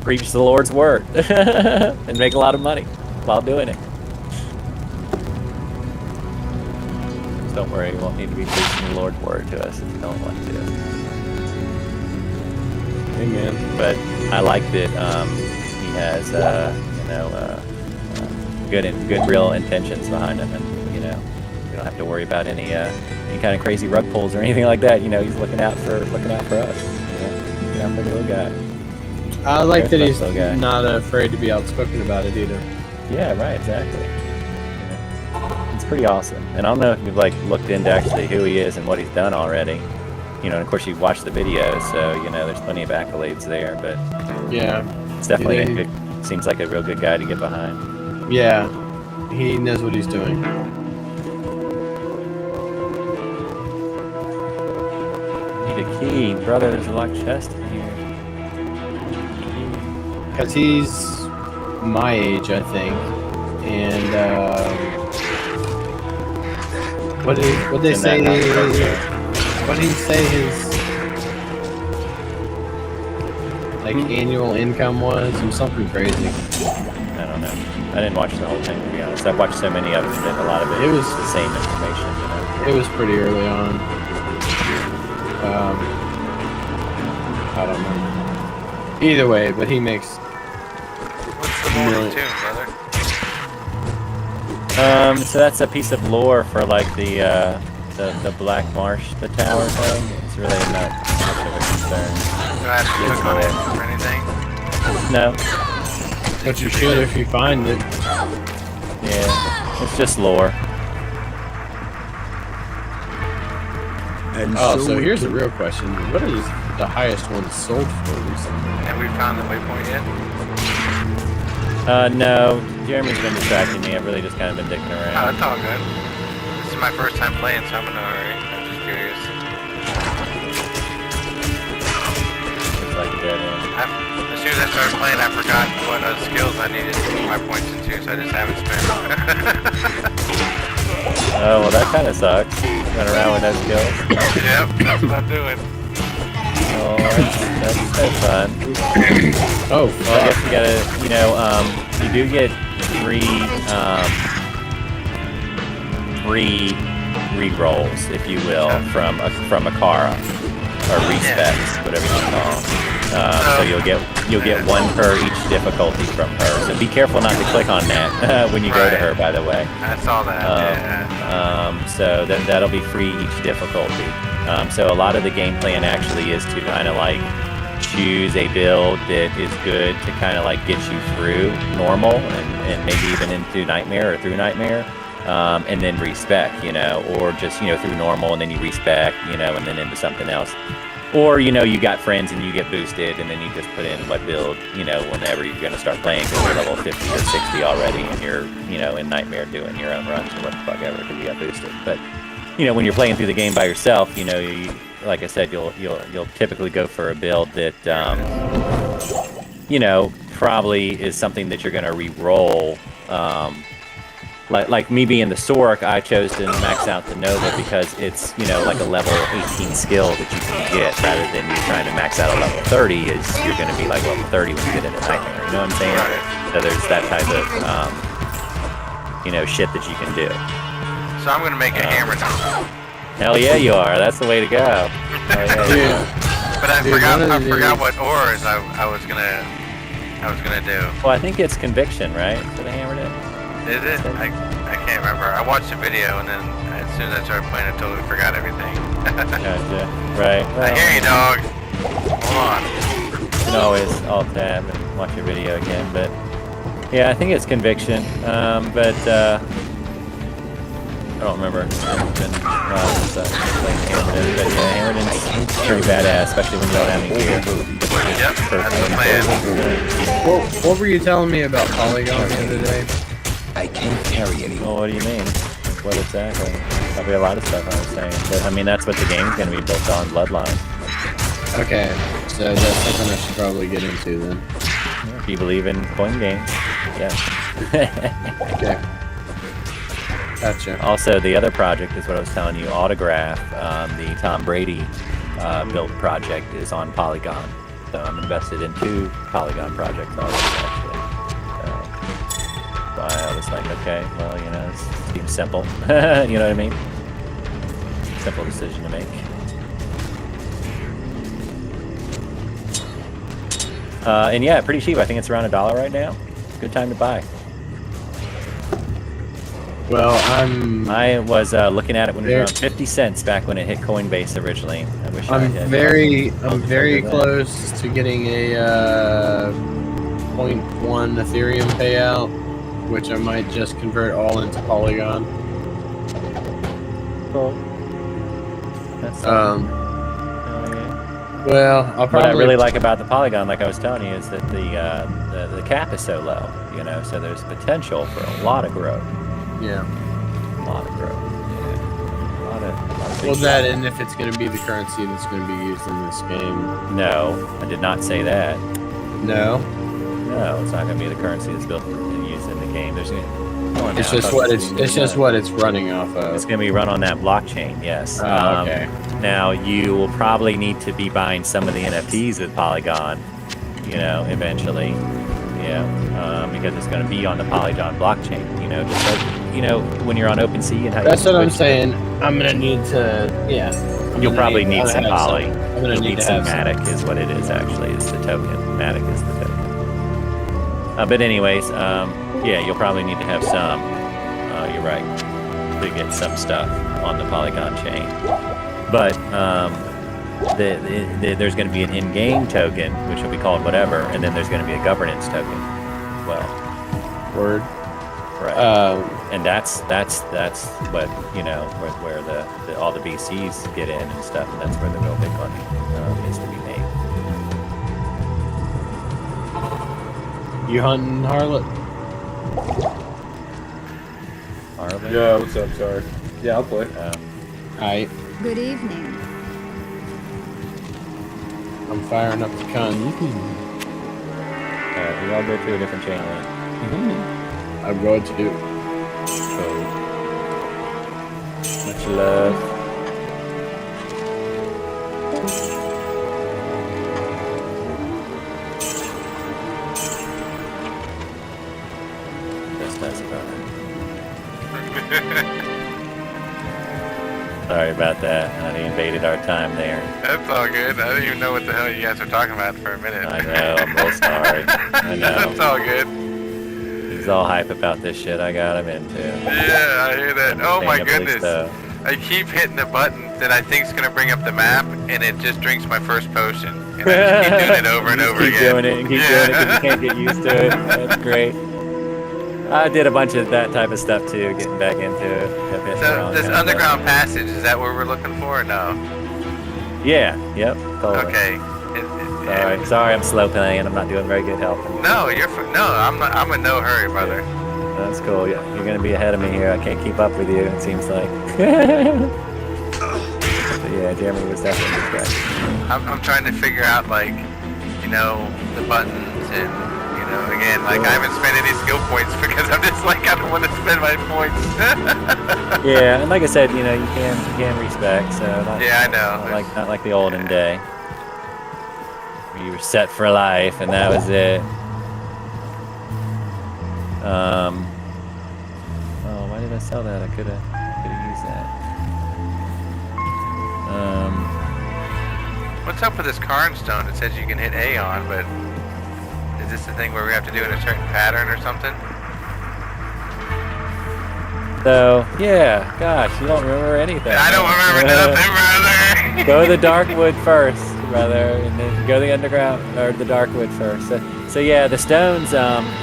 preach the Lord's word and make a lot of money while doing it. Just don't worry, you won't need to be preaching the Lord's word to us if you don't want to. Amen. But I like that he has, you know, good real intentions behind him, and you know, we don't have to worry about any kind of crazy rug pulls or anything like that. You know, he's looking out for us. You know, looking out for the little guy. I like that he's not afraid to be outspoken about it either. Yeah, right, exactly. You know, it's pretty awesome. And I don't know if you've like looked into actually who he is and what he's done already. You know, and of course you've watched the videos, so you know there's plenty of accolades there. But yeah, it's definitely a good. Seems like a real good guy to get behind. Yeah, he knows what he's doing. Need a key, brother. There's a locked chest in here. Because he's my age, I think. And what did they say? What did he say his like annual income was? Or something crazy. I don't know. I didn't watch the whole thing, to be honest. I've watched so many of them that a lot of it was the same information. You know? It was pretty early on. I don't know. Either way, but he makes. What's the morning tune, brother? So that's a piece of lore for like the Black Marsh, the tower thing. It's really not much of a concern. Do I have to click on it for anything? No. But you should if you find it. Yeah, it's just lore. And so here's a real question. What is the highest one sold for recently? Have we found the waypoint yet? No. Jeremy's been distracting me. I've really just kind of been dicking Oh, around. it's all good. This is my first time playing, so I'm in a hurry. I'm just curious. It's like a dead end. As soon as I started playing, I forgot what skills I needed to put my points into, so I just haven't spent. Oh, well, that kind of sucks. Run around with no skills. Yep, that's what I'm doing. Oh, that's fun. Oh, Well, I guess you gotta, you know, you do get three re-rolls, if you will, from a Kara, or respecs, whatever you call them. So you'll get one per each difficulty from her. So be careful not to click on that when you go to her, by the way. I saw that, So that'll be free each difficulty. So a lot of the game plan actually is to kind of like choose a build that is good to kind of like get you through normal and maybe even into nightmare or through nightmare. And then respec, you know, or just, you know, through normal and then you respec, you know, and then into something else. Or, you know, you got friends and you get boosted and then you just put in what build, you know, whenever you're going to start playing because you're level 50 or 60 already and you're, you know, in Nightmare doing your own runs or what the fuck ever because you got boosted. But, you know, when you're playing through the game by yourself, you know, like I said, you'll typically go for a build that, you know, probably is something that you're going to re-roll. Like me being the Sork, I chose to max out the Nova because it's, you know, like a level 18 skill that you can get rather than you trying to max out a level 30 is you're going to be like level 30 when you get into Nightmare. You know what I'm saying? So there's that type of, you know, shit that you can do. So I'm going to make a hammer now. Hell yeah, you are. That's the way to go. But I forgot what ores I was gonna do. Well, I think it's Conviction, right? For the hammer it. Is it? I can't remember. I watched the video and then as soon as I started playing, I totally forgot everything. Gotcha. Right. Well, I hear you, dog. Hold on. You can always alt-tab and watch your video again, but yeah, I think it's Conviction. But I don't remember. It's been a while since I played Hammerden, but yeah, Hammerden's pretty badass, especially when you don't have any gear. Yep, that's the plan. What were you telling me about Polygon the other day? I can't carry any. Well, what do you mean? What exactly? Probably a lot of stuff I was saying. But I mean, that's what the game's going to be built on, Bloodline. Okay, so that's something I should probably get into then. If you believe in coin games, yeah. Okay. Gotcha. Also, the other project is what I was telling you, Autograph, the Tom Brady built project is on Polygon. So I'm invested in 2 Polygon projects already, actually. So I was like, okay, well, you know, this seems simple. You know what I mean? Simple decision to make. And yeah, pretty cheap. I think it's around $1 right now. Good time to buy. Well, I was looking at it when it was around 50 cents back when it hit Coinbase originally. I wish I'm I had very close to getting a 0.1 Ethereum payout, which I might just convert all into Polygon. Cool. That's well, I'll probably. What I really like about the Polygon, like I was telling you, is that the cap is so low. You know, so there's potential for a lot of growth. Yeah. A lot of growth. Yeah. A lot of Well, that and if it's going to be the currency that's going to be used in this game. No, I did not say that. No. No, it's not going to be the currency that's built and used in the game. There's It's just what it's just what it's running off of. It's going to be run on that blockchain. Yes. Oh, okay. Now you will probably need to be buying some of the NFTs with Polygon. You know, eventually. Yeah. Because it's going to be on the Polygon blockchain. You know, just like when you're on OpenSea and how. That's what I'm saying. I'm going to need to. Yeah. You'll probably need some Poly. I'm going to need some Matic is what it is actually. It's the token. Matic is the token. But anyways, yeah, you'll probably need to have some. You're right, to get some stuff on the Polygon chain. But there's going to be an in-game token, which will be called whatever, and then there's going to be a governance token as well. Word. Right. And that's what where the all the VCs get in and stuff, and that's where the real big money is to be made. You hunting harlot? Harlot? Yeah, what's up, sorry. Yeah, I'll play. Alright. Good evening. I'm firing up the gun. Alright, we all go to a different channel. I'm going to do. Cool. Much love. Sorry about that. I invaded our time there. That's all good. I didn't even know what the hell you guys were talking about for a minute. I know. I'm real sorry. I know. That's all good. He's all hype about this shit I got him into. Yeah, I hear that. Oh my goodness. So. I keep hitting the button that I think is going to bring up the map, and it just drinks my first potion. And I just keep doing it over and over again. Keep doing it and keep doing it because you can't get used to it. That's great. I did a bunch of that type of stuff too, getting back into it. So this underground passage, is that what we're looking for or no? Yeah, yep, totally. Okay. Sorry, I'm slow playing. I'm not doing very good helping. No, I'm in no hurry, brother. That's cool. Yeah, you're gonna be ahead of me here. I can't keep up with you. It seems like. But yeah, Jeremy was definitely distracted. I'm trying to figure out the buttons and again I haven't spent any skill points because I'm just I don't want to spend my points. Yeah, and like I said, you can respect. So yeah, I know. Not like the olden day. Where you were set for life, and that was it. Oh, why did I sell that? I could have used that. What's up with this Karn stone? It says you can hit A on, but is this the thing where we have to do it in a certain pattern or something? So, yeah, gosh, you don't remember anything. I don't remember nothing, brother. Go to the Darkwood first, brother, and then go to the underground, or the Darkwood first. So yeah, the stones,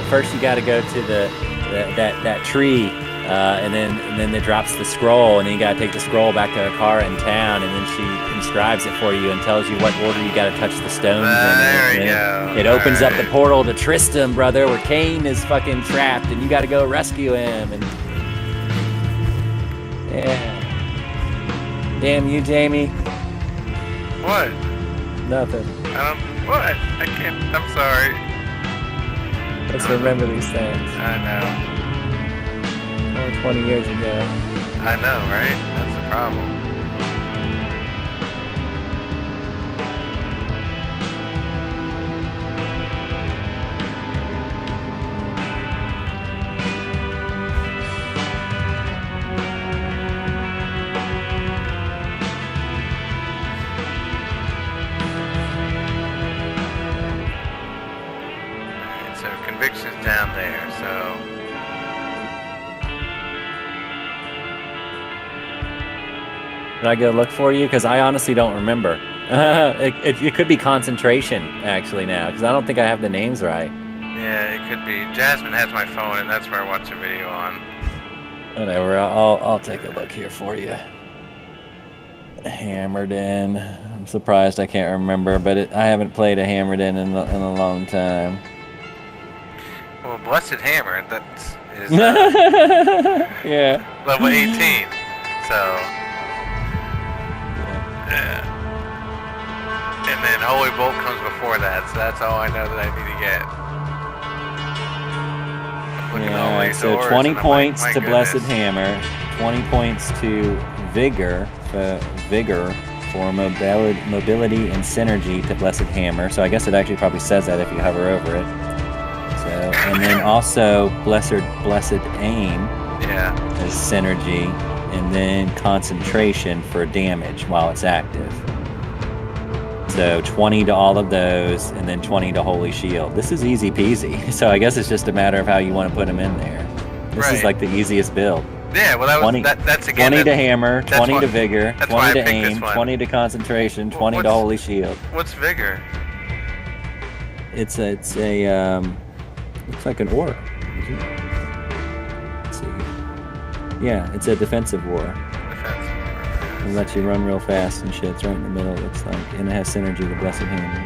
first you gotta go to that tree, and then it drops the scroll, and then you gotta take the scroll back to Akara in town, and then she inscribes it for you and tells you what order you gotta touch the stones in. There we go. It opens up the portal to Tristram, brother, where Cain is fucking trapped, and you gotta go rescue him, and yeah. Damn you, Jamie. What? Nothing. What? I can't. I'm sorry. Let's remember these things. I know. Over 20 years ago. I know, right? That's the problem. So conviction's down there, so Did I go look for you? Because I honestly don't remember. It could be concentration, actually, now, because I don't think I have the names right. yeah, it could be. Jasmine has my phone, and that's where I watch a video on. Whatever, I'll take a look here for you. Hammered in. I'm surprised I can't remember, but I haven't played a Hammered in a long time. Well, Blessed Hammer, that's is Yeah. level 18, so yeah. And then Holy Bolt comes before that, so that's all I know that I need to get. I'm looking at all Yeah, these so doors, 20 and I'm points like, to my Blessed goodness. Hammer, 20 points to Vigor for mobility and synergy to Blessed Hammer. So I guess it actually probably says that if you hover over it. So, and then also Blessed Aim Yeah. as synergy, and then concentration for damage while it's active. So 20 to all of those, and then 20 to Holy Shield. This is easy peasy. So I guess it's just a matter of how you want to put them in there. This is Right. like the easiest build. Yeah, well, that was 20, that's again. 20 to that- Hammer, that's 20 why- to Vigor, that's why 20 I to picked this Aim, one. 20 to Concentration, 20 to what's- Holy Shield. What's Vigor? It's a looks like an ore. Let's see. Yeah, it's a defensive war. Defense. It lets you run real fast and shit. It's right in the middle, it looks like. And it has synergy with Blessed Hammer.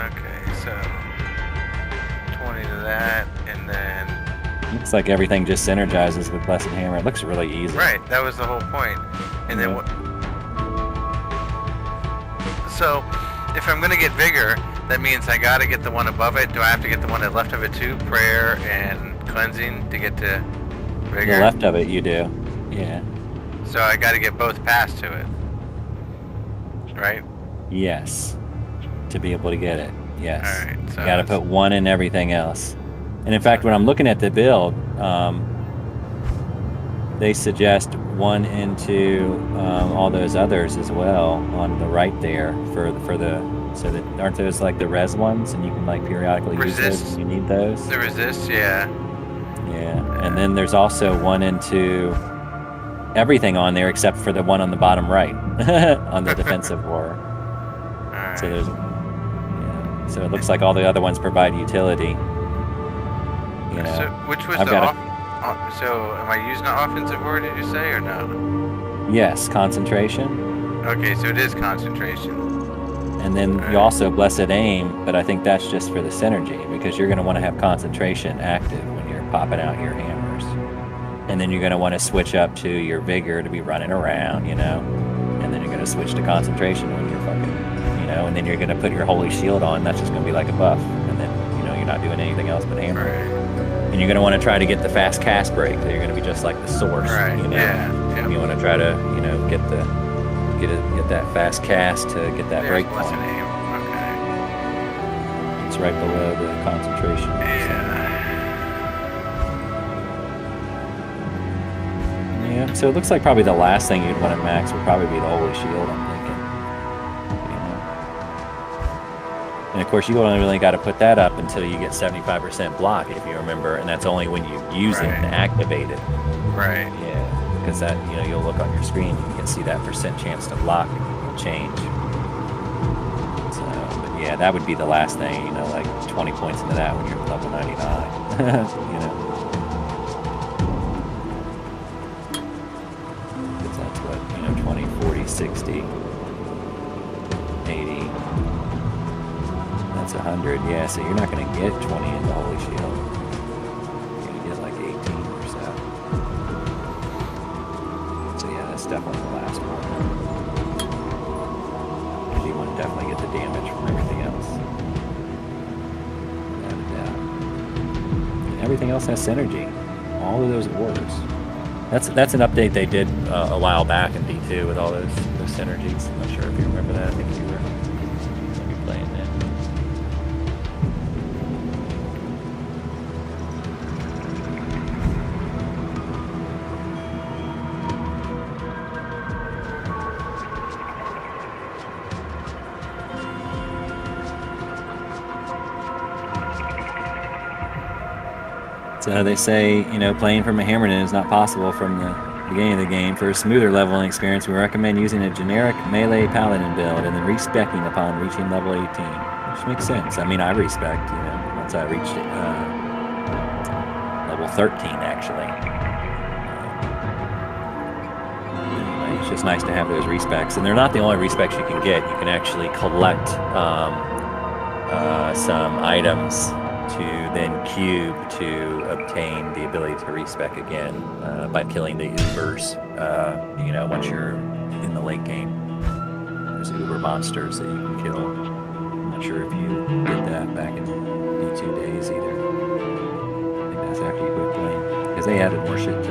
Okay, so 20 to that, and then Looks like everything just synergizes with Blessed Hammer. It looks really easy. right, that was the whole point. And then Yeah. what? So, if I'm gonna get Vigor, that means I gotta get the one above it. Do I have to get the one that's left of it too? Prayer and cleansing to get to Vigor. The left of it you do. Yeah. So I gotta get both passed to it, right? Yes. To be able to get it. Yes. All right. So You gotta put one in everything else. And in fact, when I'm looking at the build, they suggest one into all those others as well on the right there for the so that aren't those like the res ones, and you can like periodically use those Resist. when you need those. the resist, yeah. Yeah. And then there's also one into everything on there except for the one on the bottom right on the defensive war. All right. So there's yeah. So it looks like all the other ones provide utility. You know. So which was I've the got so am I using an offensive word, did you say, or no? Yes, concentration. Okay, so it is concentration. And then you also Blessed Aim, but I think that's just for the synergy because you're going to want to have concentration active when you're popping out your hammers. And then you're going to want to switch up to your Vigor to be running around, you know. And then you're going to switch to concentration when you're fucking, you know, and then you're going to put your Holy Shield on. That's just going to be like a buff. And then, you know, you're not doing anything else but hammer. Right. And you're going to want to try to get the fast cast break. So you're going to be just like the source, Right. you know. Yeah. And you want to try to, you know, get that fast cast to get that break Blessed point. Aim. Okay. It's right below the concentration. Yeah, so it looks like probably the last thing you'd want to max would probably be the Holy Shield, I'm thinking. You know? And of course, you only really got to put that up until you get 75% block, if you remember, and that's only when you use it Right. and activate it. Right. Yeah, because that, you know, you'll look on your screen and you can see that percent chance to block will change. So, but yeah, that would be the last thing, you know, like 20 points into that when you're level 99, you know. Because that's what, you know, 20, 40, 60, 80. That's 100, yeah, so you're not going to get 20 in the Holy Shield. You're going to get like 18 or so. So yeah, that's definitely the last one. everything else has synergy. All of those ores. That's an update they did a while back in D2 with all those synergies. I'm not sure if you remember that. I think you were maybe playing that. So they say, playing from a Hammerden is not possible from the beginning of the game. For a smoother leveling experience, we recommend using a generic melee paladin build and then respecking upon reaching level 18, which makes sense. I mean, I respect, once I reached level 13, actually. Anyway, it's just nice to have those respecs. And they're not the only respecs you can get. You can actually collect some items to then cube to obtain the ability to respec again by killing the Ubers, once you're in the late game. There's Uber monsters that you can kill. I'm not sure if you did that back in D2 days either. I think that's after you quit playing. Because they added more shit to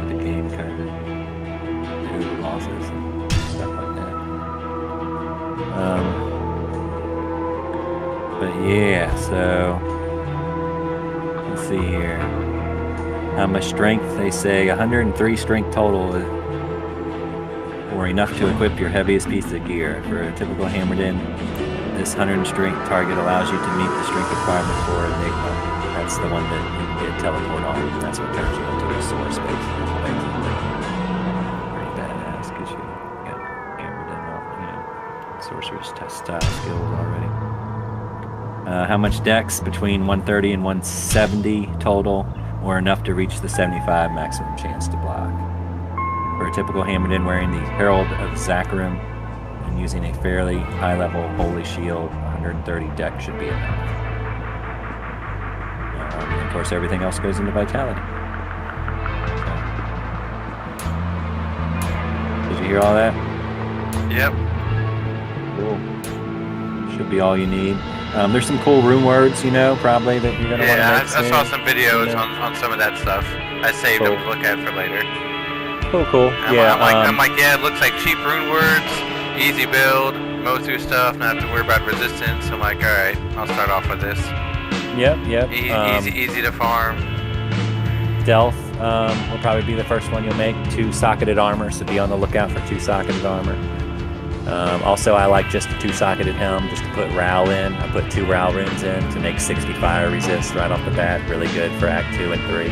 the game, kind of. The Uber bosses and stuff like that. But yeah, so... Let's see here. How much strength? They say 103 strength total, or enough to equip your heaviest piece of gear. For a typical Hammerden, this 100 strength target allows you to meet the strength requirement for Enigma. That's the one that you can get teleport on. That's what turns you into a source space. Pretty badass because you got Hammerden, sorcerer's style skills already. How much dex? Between 130 and 170 total, or enough to reach the 75 maximum chance to block. For a typical Hammerden wearing the Herald of Zakarim and using a fairly high-level Holy Shield, 130 dex should be enough. And of course, everything else goes into Vitality. So. Did you hear all that? Yep. Cool. Should be all you need. There's some cool rune words, probably that you're going to want to make I saw some videos on some of that stuff. I saved them to look at for later. Cool. I'm like, it looks like cheap rune words, easy build, Mosu stuff, not have to worry about resistance. I'm like, alright, I'll start off with this. Yep. Easy to farm. Stealth will probably be the first one you'll make. 2-socketed armor, so be on the lookout for 2-socketed armor. Also, I like just a 2-socketed helm, just to put Row in. I put 2 Row runes in to make 60 fire resist right off the bat. Really good for Act 2 and 3.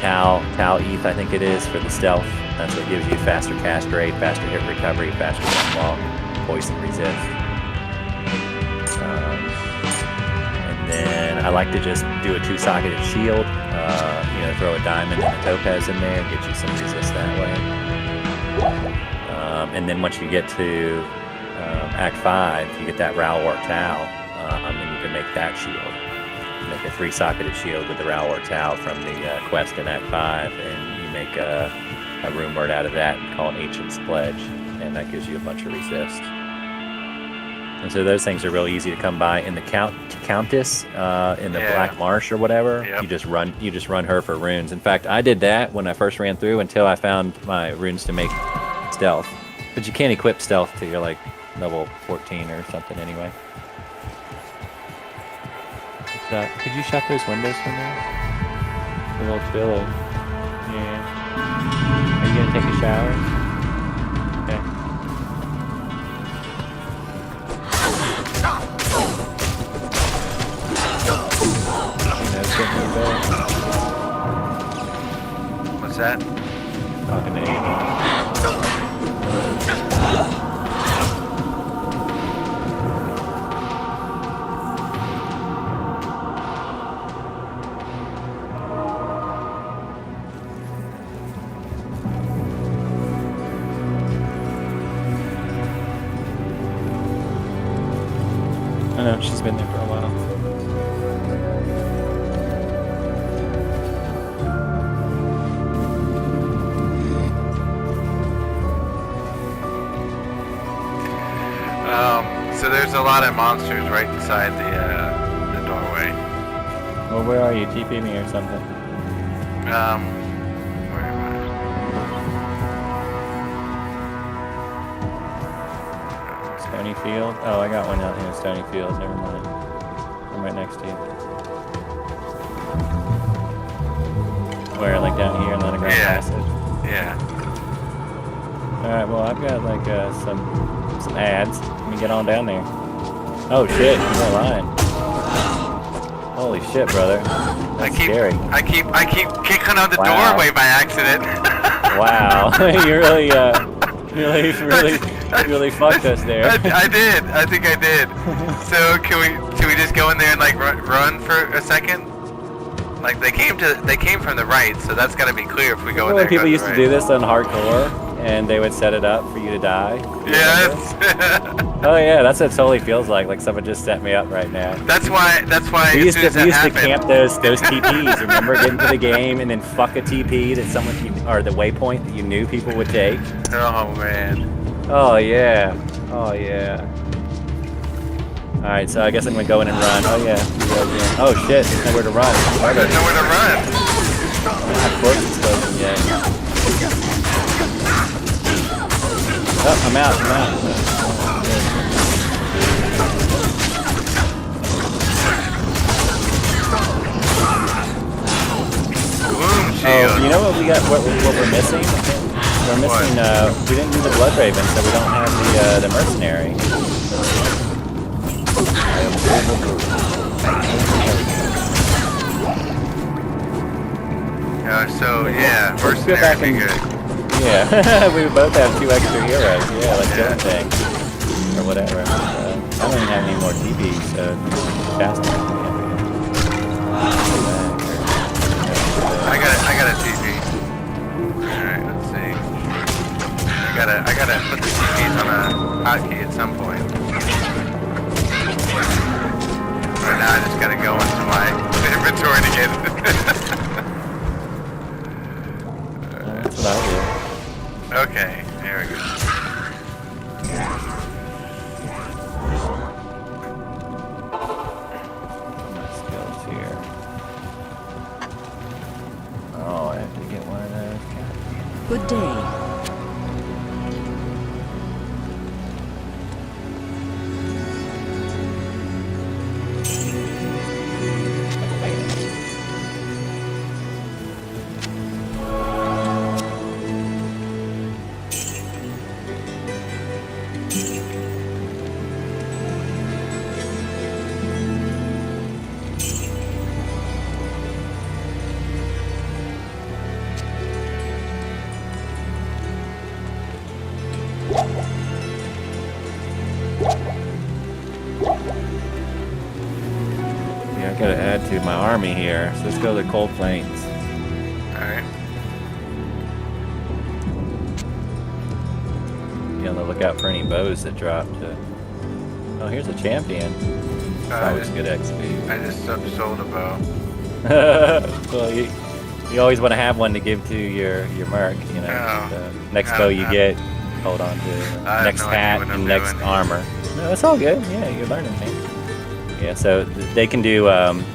Tal ETH, I think it is, for the stealth. That's what gives you faster cast rate, faster hit recovery, faster walk, poison resist. And then I like to just do a 2-socketed shield. Throw a diamond and a topaz in there, get you some resist that way. And then once you get to Act 5, you get that Rowwar Tau, and you can make that shield. Make a 3-socketed shield with the Rowwar Tau from the quest in Act 5, and you make a rune word out of that called Ancient's Pledge, and that gives you a bunch of resist. And so those things are real easy to come by. In the Countess in the Black Marsh or whatever, you just run her for runes. In fact, I did that when I first ran through until I found my runes to make stealth. But you can't equip stealth till you're like level 14 or something anyway. Could you shut those windows for me? A little chilly. Yeah. Are you gonna take a shower? Okay. What's that? Talking to Ava. I know, she's been there for a while. So there's a a lot of monsters right inside the doorway. Well, where are you? TP me or something? Where am I? Stony Field? Oh, I got one out here in Stony Field. Never mind. I'm right next to you. Where, like down here in the underground passage? Yeah. Alright, well, I've got like some ads. Let me get on down there. Oh shit, you're lying. Holy shit, brother. That's scary. I keep kicking on the Wow. doorway by accident. Wow. You really fucked us there. I did. I think I did. So can we just go in there and like run for a second? Like they came from the right, so that's got to be clear if we go in there. When people used to do this on hardcore, and they would set it up for you to die. Yes. Oh yeah, that's what it totally feels like. Like someone just set me up right now. That's why. We used as to soon as that camp those TPs. Remember, get into the game and then fuck a TP that someone or the waypoint that you knew people would take. Oh man. Oh yeah. Oh yeah. All right, so I guess I'm gonna go in and run. Oh yeah. Oh shit, there's nowhere to run. There's nowhere to run. Of course it's spoken yet. Oh, I'm out. Boom, shield. Oh, you know what we got? What we're missing? We're missing. We didn't do the Blood Raven, so we don't have the mercenary. So yeah, mercenary would be good. Yeah, we both have 2 extra heroes. Yeah, like killing things or whatever. I don't even have any more TPs, so fast. I got a TP. Alright, let's see. I gotta put the TPs on a hotkey at some point. Right now I just gotta go into my inventory to get it. That's what I do. Okay, there we go. My skills here. Oh, I have to get one of those. Good day. Yeah, I gotta add to my army here. So let's go to the Cold Plains. Alright. Be on the lookout for any bows that drop to... Oh, here's a champion. It's always good XP. I just sold a bow. Well, you always want to have one to give to your merc, you know. Oh, The next bow you get, hold on to. Next no idea hat what I'm and next doing. armor. No, it's all good. Yeah, you're learning, man. Yeah, so they can do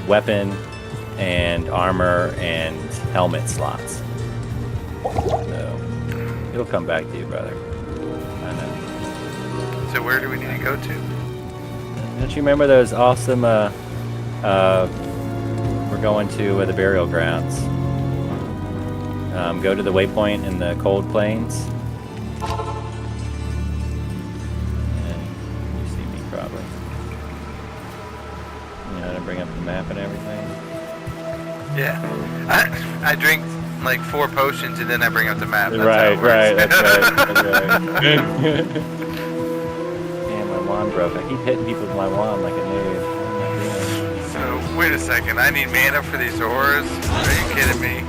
weapon and armor and helmet slots. So it'll come back to you, brother. I know. So where do we need to go to? Don't you remember those awesome? We're going to the burial grounds. Go to the waypoint in the Cold Plains. And you see me probably. You know, to bring up the map and everything. Yeah. I drink like 4 potions and then I bring up the map. That's Right, how it works. that's right. Damn, my wand broke. I keep hitting people with my wand like a noob. What am I doing? So wait a second. I need mana for these auras. Are you kidding me?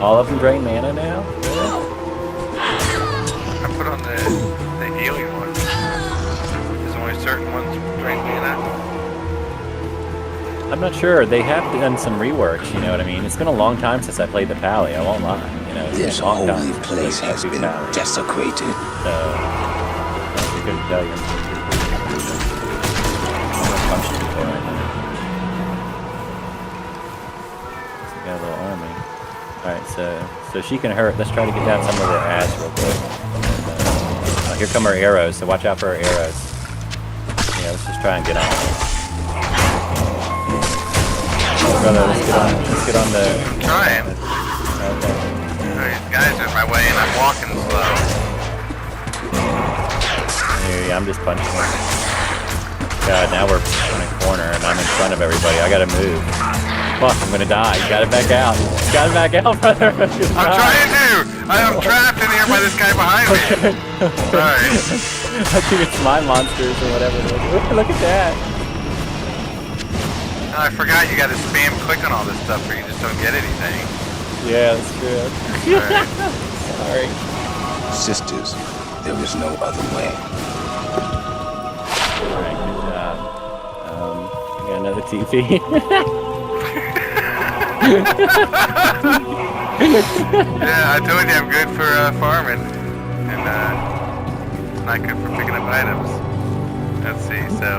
All of them drain mana now? Really? I put on the healing ones. There's only certain ones drain mana. I'm not sure. They have done some reworks, you know what I mean? It's been a long time since I played the Pally, I won't lie. You know, it's This been a long time holy since I place played has the been Pally. desecrated. So, I couldn't tell you. So she can hurt. Let's try to get down some of her ass real quick. Here come her arrows, so watch out for her arrows. Yeah, let's just try and get on her. Brother, let's get on the... I'm trying. Okay. These guys are in my way and I'm walking slow. Yeah, I'm just punching her. God, now we're in a corner and I'm in front of everybody. I gotta move. Fuck, I'm gonna die. You gotta back out. You gotta back out, brother. I'm trying to! I'm trapped in here by this guy behind me. Sorry. I think it's my monsters or whatever it is. Look at that. Oh, I forgot you gotta spam click on all this stuff or you just don't get anything. Yeah, that's true. Right. Sorry. Sisters, there is no other way. Alright, good job. I got another TP. Yeah, I told you I'm good for farming. And not good for picking up items. Let's see, so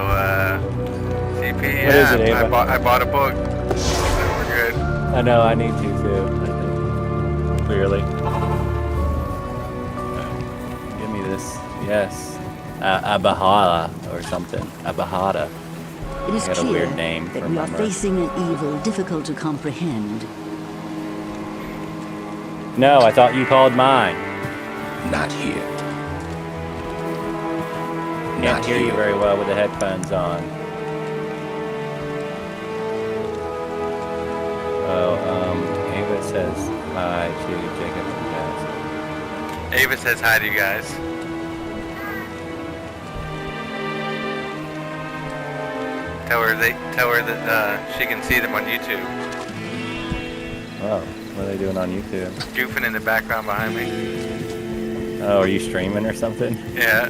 TP, What is it, Ava? I bought a book. So we're good. I know, I need to too. I think. Clearly. Give me this. Yes. Abahara or something. Abahara. It is I got a clear weird name that for we are Mumra. facing an evil difficult to comprehend. No, I thought you called mine. Not here. Can't Not hear you here. very well with the headphones on. Oh, Ava says hi to Jacob and Jazz. Ava says hi to you guys. Tell her that she can see them on YouTube. Oh, what are they doing on YouTube? Goofing in the background behind me. Oh, are you streaming or something? Yeah.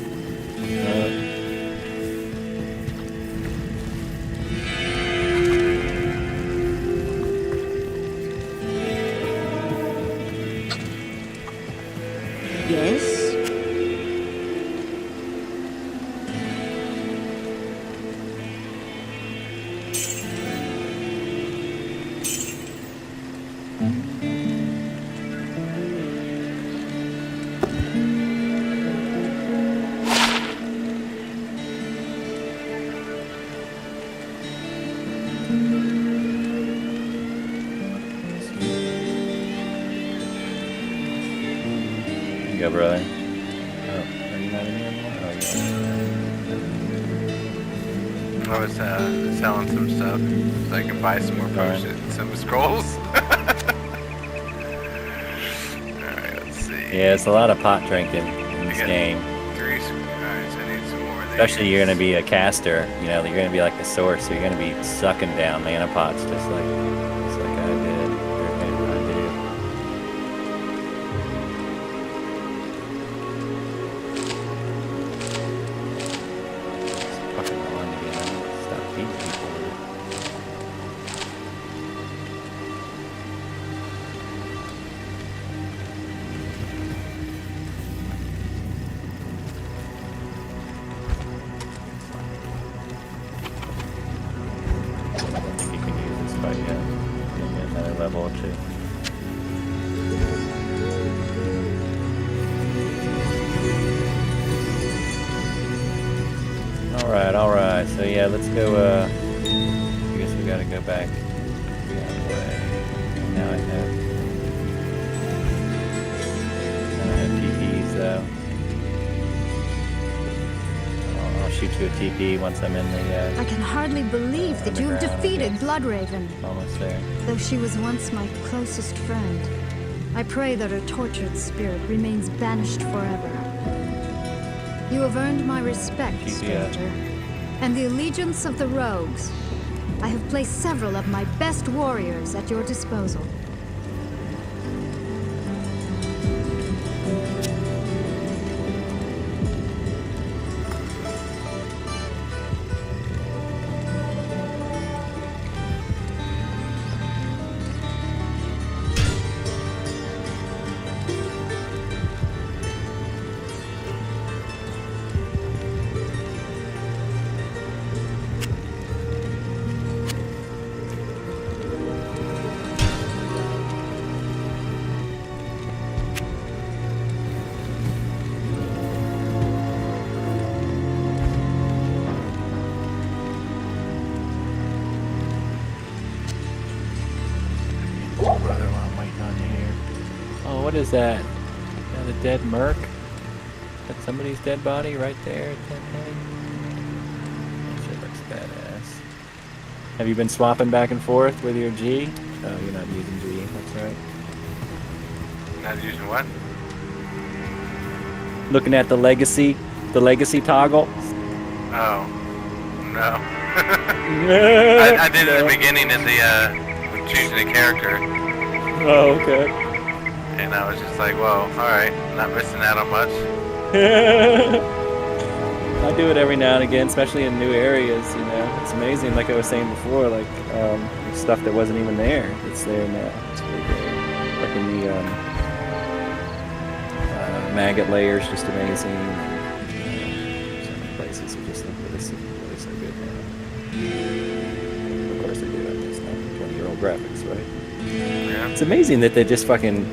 Yes? Here you go, brother. Oh, are you not in here anymore? Oh, yeah. I was selling some stuff so I can buy some more potions, some scrolls. Alright, let's see. Yeah, it's a lot of pot drinking in this got game. Alright, so I need some more of these. Especially you're going to be a caster, you know, you're going to be like the source, so you're going to be sucking down mana pots just like I did. Everything I do. It's fucking fun again. I need to stop beating people. I don't think you can use this fight yet. Maybe another level or two. Alright. So yeah, let's go, I guess we gotta go back the other way. Now I have TPs though. I'll shoot you a TP once I'm in the, I can hardly believe that you have defeated Bloodraven. almost there. Though she was once my closest friend, I pray that her tortured spirit remains banished forever. You have earned my respect, stranger, and the allegiance of the rogues. I have placed several of my best warriors at your disposal. What is that? Is that a dead merc? That's somebody's dead body right there at that head? That shit looks badass. Have you been swapping back and forth with your G? Oh, you're not using G. That's right. Not using what? Looking at the legacy toggle. Oh, no. I did it at the beginning of the choosing a character, Oh, okay. and I was just like, "Whoa, all right, not missing out on much." I do it every now and again, especially in new areas. You know, it's amazing. Like I was saying before, like stuff that wasn't even there, it's there now. It's really great. Like in the maggot layers, just amazing. So many places are just really so good now. Of course they do have this 20-year-old graphics, right? Yeah. It's amazing that they just fucking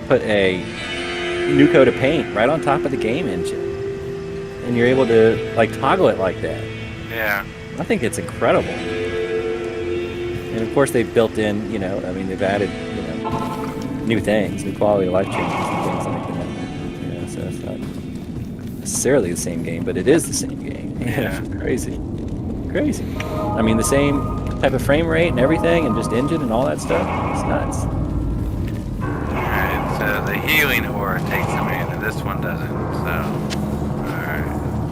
put a new coat of paint right on top of the game engine, and you're able to like toggle it like that. Yeah. I think it's incredible. And of course they've built in, you know, I mean they've added, you know, new things, new quality of life changes and things like that. You know, so it's not necessarily the same game, but it is the same game. Yeah. Crazy. I mean the same type of frame rate and everything, and just engine and all that stuff. It's nuts. Alright, so the healing aura takes them in, and this one doesn't, so...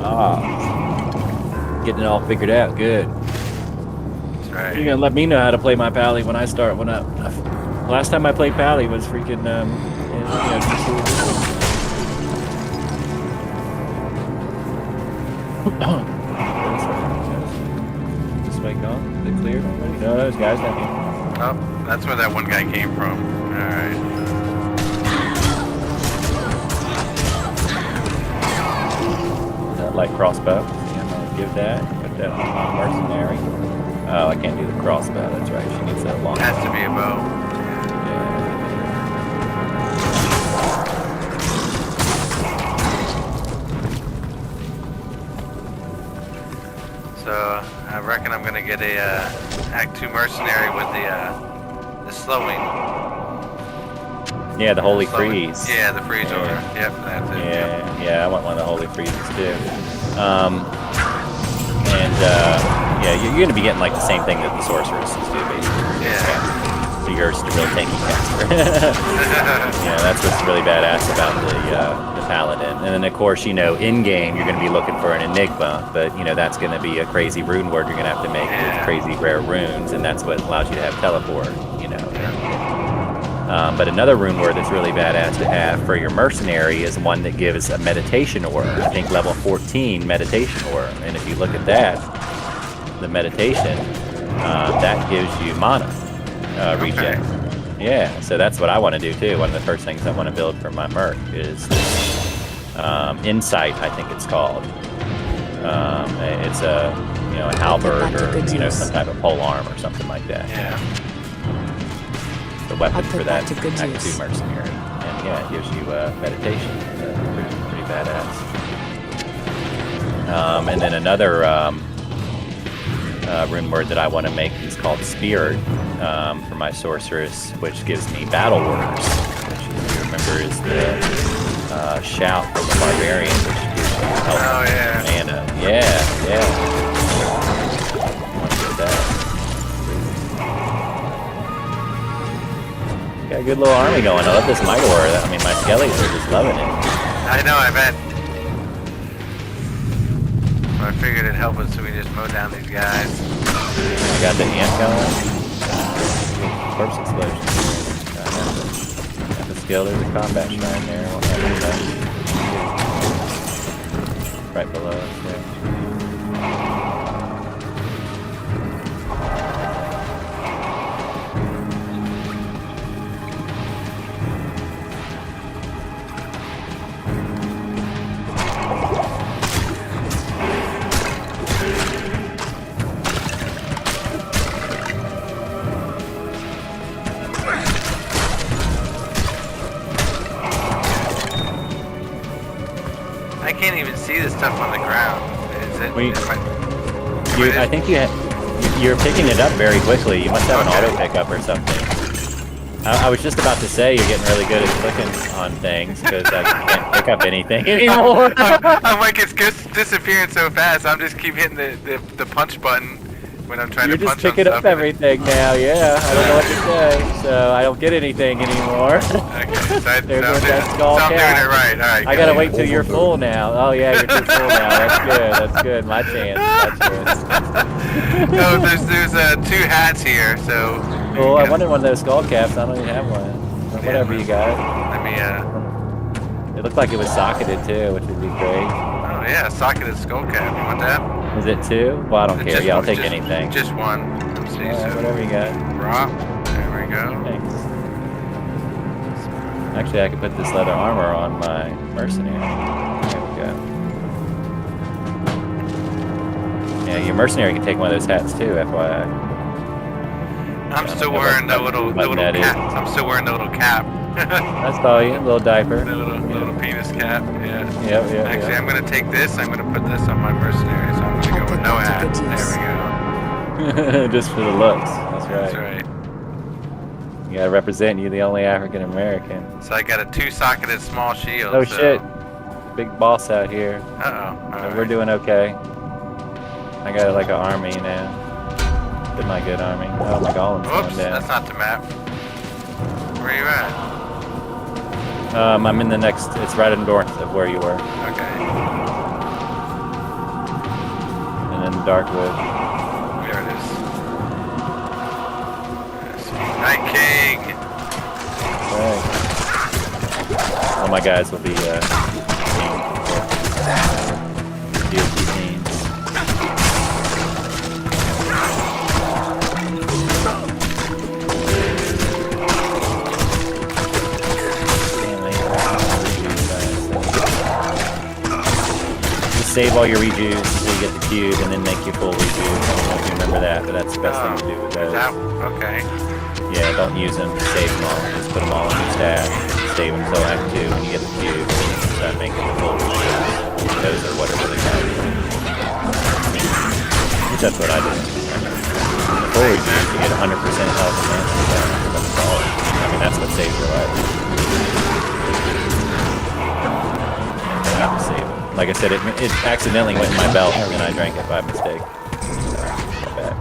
Alright. Getting it all figured out. Good. That's right. You're gonna let me know how to play my Pally when I start. Last time I played Pally was freaking This way gone? Is it clear already? No, those guys down here. Oh, that's where that one guy came from. Alright. Light crossbow. I'm gonna give that. Put that on my mercenary. Oh, I can't do the crossbow. That's right. She needs that long. Has to be a bow. So I reckon I'm gonna get a Act 2 mercenary with the slowing. Yeah, the holy freeze. Yeah, the freeze order. Yep, that's it. Yeah, I want one of the holy freezes too. Yeah, you're going to be getting like the same thing that the sorceresses do, basically. Yeah. So yours is a real tanky caster. Yeah, that's what's really badass about the paladin. And then of course, you know, in game you're going to be looking for an enigma, but you know that's going to be a crazy rune word you're going to have to make with crazy rare runes, and that's what allows you to have teleport. You know. But another rune word that's really badass to have for your mercenary is one that gives a meditation aura. I think level 14 meditation aura. And if you look at that, the meditation, that gives you mana regen. Yeah, so that's what I want to do too. One of the first things I want to build for my merc is Insight, I think it's called. It's a a halberd or some type of polearm or something like that. Yeah. The weapon for that Act 2 mercenary, and yeah, it gives you meditation. Pretty badass. And then another rune word that I want to make is called Spirit for my sorceress, which gives me battle words, which if you remember is the shout from the barbarian, which gives you health mana. Yeah. I want to get that. Got a good little army going. I love this might aura. I mean, my skellies are just loving it. I know, I bet. Well, I figured it'd help us so we just mow down these guys. I got the ant going. Corpse explosion. Got the skill. There's a combat shrine there. Right below us there. I can't even see the stuff on the ground. Is it? I think you're picking it up very quickly. You must have an auto pickup or something. I was just about to say you're getting really good at clicking on things because I can't pick up anything anymore. I'm like, it's just disappearing so fast. I'm just keep hitting the punch button when I'm trying You're to just punch on picking stuff. up everything now, yeah. I don't know what to say, so I don't get anything anymore. Okay, so I'm There's doing that skull it cat. right. All right. I gotta wait till you're full now. Oh yeah, you're too full now. That's good. That's good. My chance. That's good. No, there's 2 hats here, so. Well, I wanted one of those skull caps. I don't even have one. Or whatever you got. Let me It looked like it was socketed too, which would be great. Oh yeah, socketed skull cap. You want that? Is it 2? Well, I don't care. Just Yeah, I'll one- take just- anything. Just one. Let's see. Yeah, So whatever you got. rock. There we go. Thanks. Actually, I could put this leather armor on my mercenary. There we go. Yeah, your mercenary can take one of those hats too, FYI. I'm still wearing the little cap. I'm still wearing the little cap. I saw you, little diaper. The little penis cap. Yeah. Yep. Actually, I'm gonna take this. I'm gonna put this on my mercenary. So I'm gonna go with no hat. There we go. Just for the looks. That's right. That's right. You gotta represent. You, the only African American. So I got a 2-socketed small shield. Oh so. shit! Big boss out here. We're We're doing okay. I got like an army now. Did my good army. Oh my golem's Whoops, going down. that's not the map. Where are you at? I'm in the next. It's right north of where you were. Okay. And in the Darkwood. There it is. Night King. Right. All my guys will be DOT teams. Just save all your rejuves until you get the cube and then make your full rejuves. I don't know if you remember that, but that's the best thing to do with those. Okay. Yeah, don't use them, save them all. Just put them all in your stash. Save them till Act 2 when you get the cube. Start making the full rejuves. Those are what are really valuable. Which that's what I do. The full rejuves, you get 100% health and damage. That's all. I mean, that's what saves your life. I have to save it. Like I said, it accidentally went in my belt and I drank it by mistake. So, bad.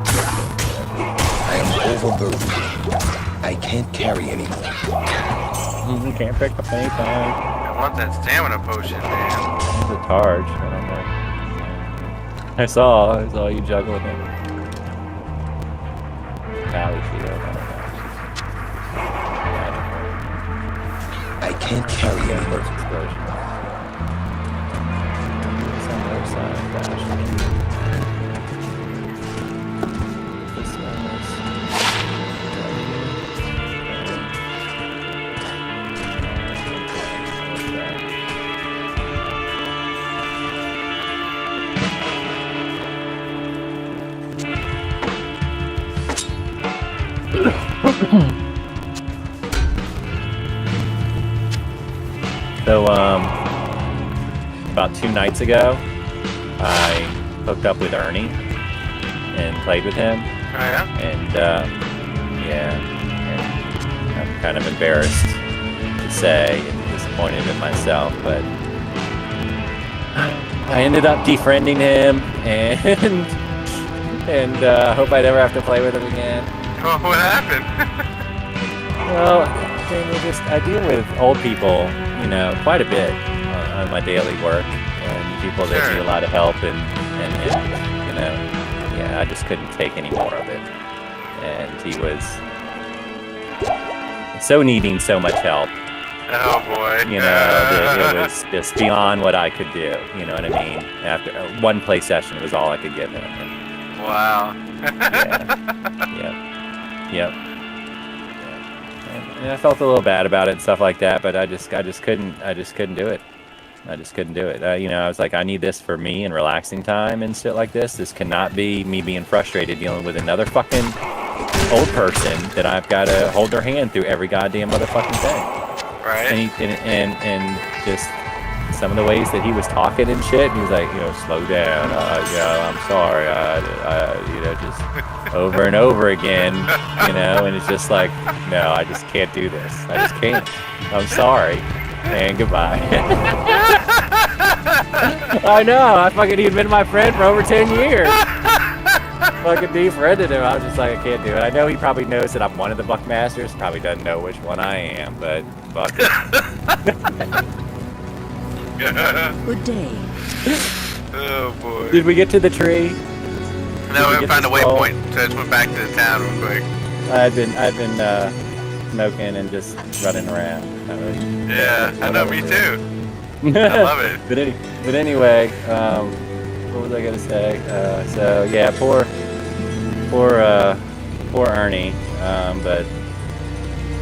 I am overburdened. I can't carry anymore. You can't pick up anything. I want that stamina potion, man. It's a targe. I don't know. I saw you juggling it. Pally shield. I don't know. I can't carry anymore. Explosion. It's on the other side. Gosh. This one is. So, about 2 nights ago, I hooked up with Ernie and played with him. Oh, yeah? And, and I'm kind of embarrassed to say and disappointed in myself, but I ended up defriending him and I hope I never have to play with him again. Well, what happened? Well, I deal with old people, quite a bit on my daily work, and people that need a lot of help, and I just couldn't take any more of it. And he was so needing so much help. Oh boy. That it was just beyond what I could do. You know what I mean? After one play session was all I could give him. And, wow. Yep. And I felt a little bad about it and stuff like that, but I just couldn't do it. I was like, I need this for me and relaxing time and shit like this. This cannot be me being frustrated dealing with another fucking old person that I've got to hold their hand through every goddamn motherfucking thing. Right. And just some of the ways that he was talking and shit, and he was like, slow down. I'm sorry. know, just over and over again, you know, and it's just like, no, I just can't do this. I just can't. I'm sorry. And goodbye. I know. He'd been my friend for over 10 years. Fucking defriended him. I was just like, I can't do it. I know he probably knows that I'm one of the Buckmasters. Probably doesn't know which one I am, but fuck it. Good day. Oh boy. Did we get to the tree? No, we found a waypoint, so I just went back to the town real quick. I've been smoking and just running around. Not really. Yeah, I know, me too. I love it. But anyway, what was I gonna say? So yeah, poor Ernie. But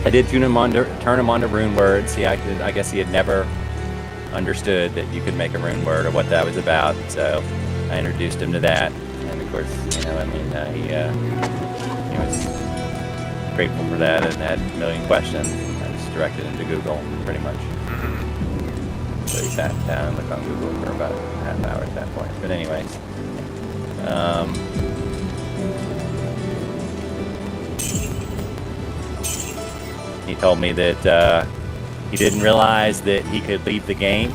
I did turn him on to rune words. I guess he had never understood that you could make a rune word or what that was about. So I introduced him to that, and of course, you know, I mean, he was grateful for that and had a million questions. I just directed him to Google, pretty much. So he sat down and looked on Google for about a half hour at that point. But anyways, he told me that he didn't realize that he could leave the game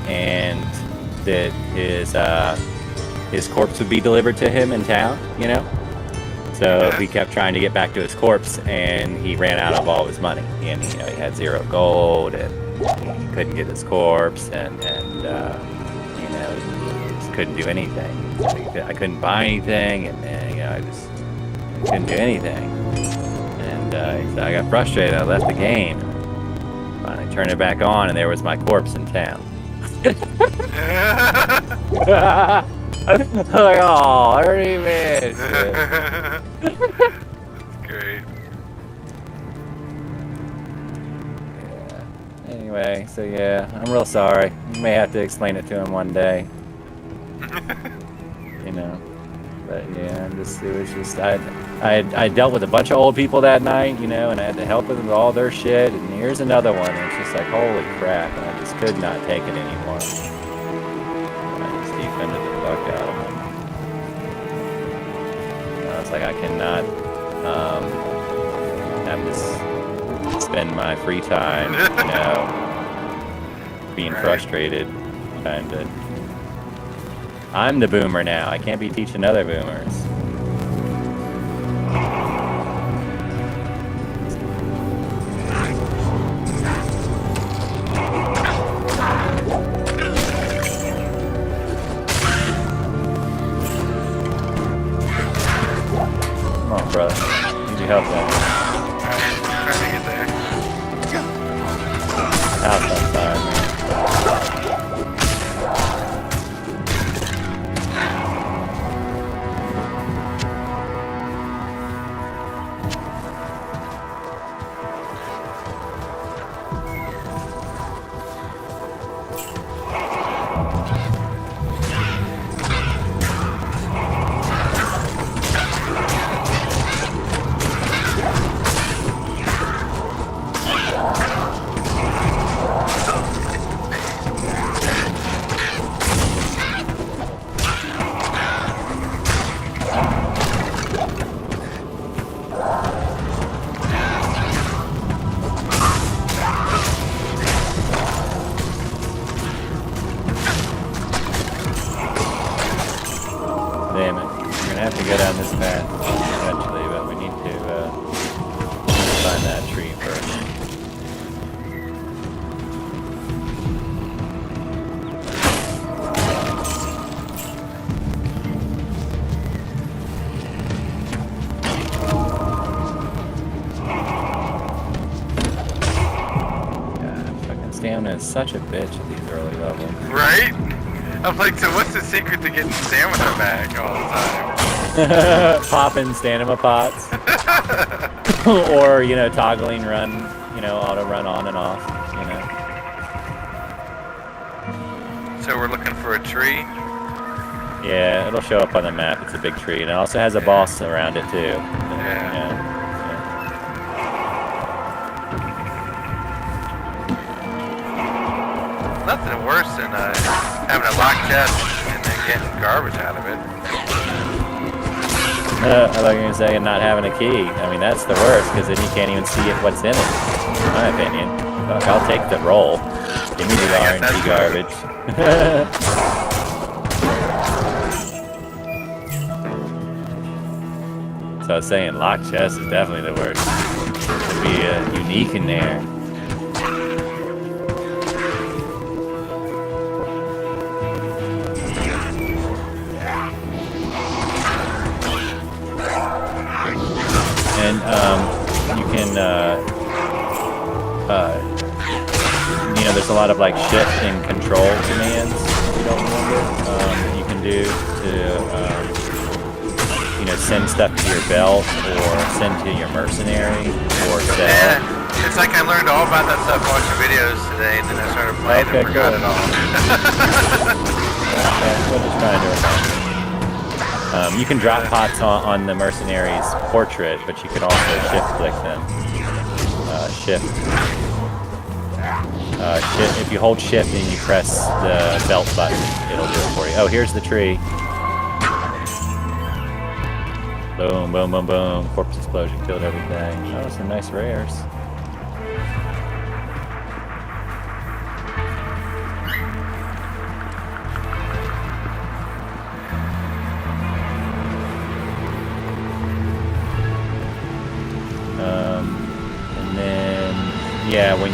and that his corpse would be delivered to him in town, you know? So he kept trying to get back to his corpse, and he ran out of all his money. And, you know, he had 0 gold, and he couldn't get his corpse, and you know, he just couldn't do anything. I couldn't buy anything, and you know, I just couldn't do anything. And he said, I got frustrated. I left the game. Finally turned it back on, and there was my corpse in town. I'm like, oh, Ernie, man. That's great. Yeah. Anyway, so yeah, I'm real sorry. You may have to explain it to him one day. You know, but yeah, it was just I dealt with a bunch of old people that night, you know, and I had to help them with all their shit. And here's another one. And it's just like, holy crap! And I just could not take it anymore. I just defended the fuck out of him. I was like, I cannot have this spend my free time, you know, being frustrated, kind of. I'm the boomer now. I can't be teaching other boomers. Come on, brother. Need your help, man. Trying to get there. House on fire, man. Damn it. We're gonna have to go down this path eventually, but we need to find that tree first. God, fucking stamina is such a bitch at these early levels. Right? I'm like, so what's the secret to getting stamina back all the time? Popping stamina pots. Or, you know, toggling run, you know, auto run on and off, you know. So we're looking for a tree? Yeah, it'll show up on the map. It's a big tree. And it also has a boss around it, too. Yeah. Nothing worse than having a locked chest and then getting garbage out of it. I thought you were going to say not having a key. I mean, that's the worst, because then you can't even see what's in it, in my opinion. Fuck, I'll take the roll. Give me the RNG garbage. So I was saying, locked chest is definitely the worst. It'd be unique in there. And you can, you know, there's a lot of like shift and control commands, if you don't remember, that you can do to, you know, send stuff to your belt or send to your mercenary or sell. Yeah, it's like I learned all about that stuff watching videos today, and then I started playing and forgot it all. Okay, we'll just try and do it. You can drop pots on the mercenary's portrait, but you can also shift click them. Shift. If you hold shift and you press the belt button, it'll do it for you. Oh, here's the tree. Boom, boom, boom, boom. Corpse explosion killed everything. Oh, some nice rares. And then, yeah, when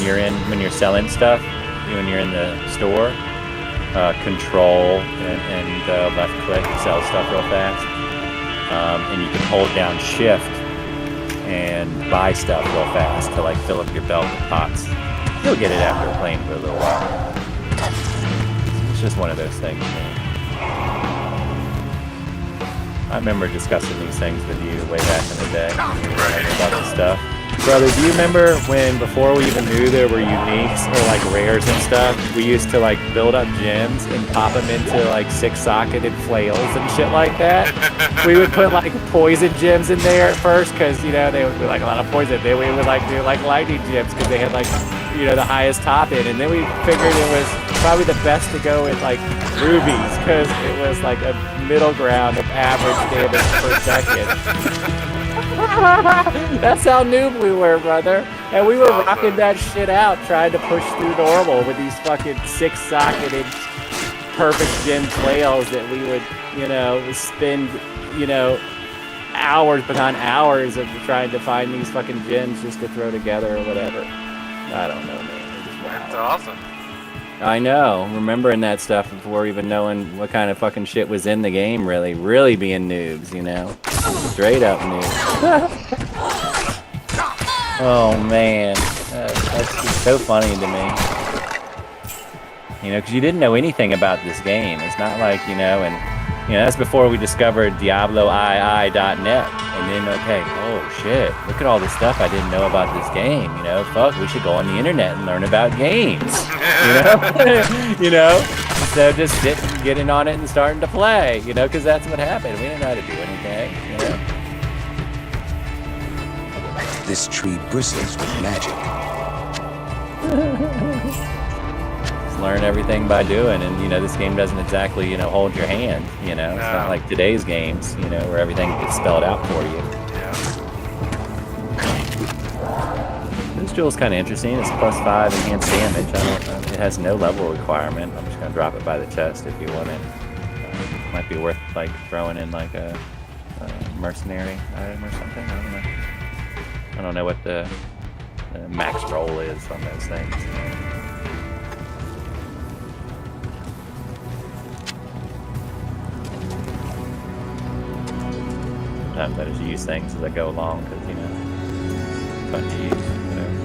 you're selling stuff, when you're in the store, control and left click sell stuff real fast. And you can hold down shift and buy stuff real fast to like fill up your belt with pots. You'll get it after playing for a little while. It's just one of those things, man. I remember discussing these things with you way back in the day when we were learning about this stuff. Brother, do you remember when, before we even knew there were uniques or like rares and stuff, we used to like build up gems and pop them into like 6-socketed flails and shit like that? We would put like poison gems in there at first because, you know, they would be like a lot of poison. Then we would like do like lightning gems because they had like, you know, the highest top in. And then we figured it was probably the best to go with like rubies because it was like a middle ground of average damage per second. That's how noob we were, brother. And we were rocking that shit out, trying to push through normal with these fucking 6-socketed perfect gem flails that we would, you know, spend, you know, hours upon hours of trying to find these fucking gems just to throw together or whatever. I don't know, man. That's awesome. I know. Remembering that stuff before even knowing what kind of fucking shit was in the game, really being noobs, you know? Straight up noobs. Oh, man. That's just so funny to me. You know, because you didn't know anything about this game. It's not like, you know, and, you know, that's before we discovered DiabloII.net. And then, okay, oh, shit, look at all this stuff I didn't know about this game, you know? Fuck, we should go on the internet and learn about games, you know? You know? Instead of just getting on it and starting to play, you know? Because that's what happened. We didn't know how to do anything, you know? This tree bristles with magic. Learn everything by doing, and you know, this game doesn't exactly, you know, hold your hand, you know. It's not like today's games, you know, where everything gets spelled out for you. This jewel's kind of interesting. It's +5 enhanced damage. I don't know. It has no level requirement. I'm just gonna drop it by the chest if you want it. Might be worth like throwing in like a mercenary item or something. I don't know. I don't know what the max roll is on those things. Sometimes I just use things as I go along because, you know, it's fun to use, whatever.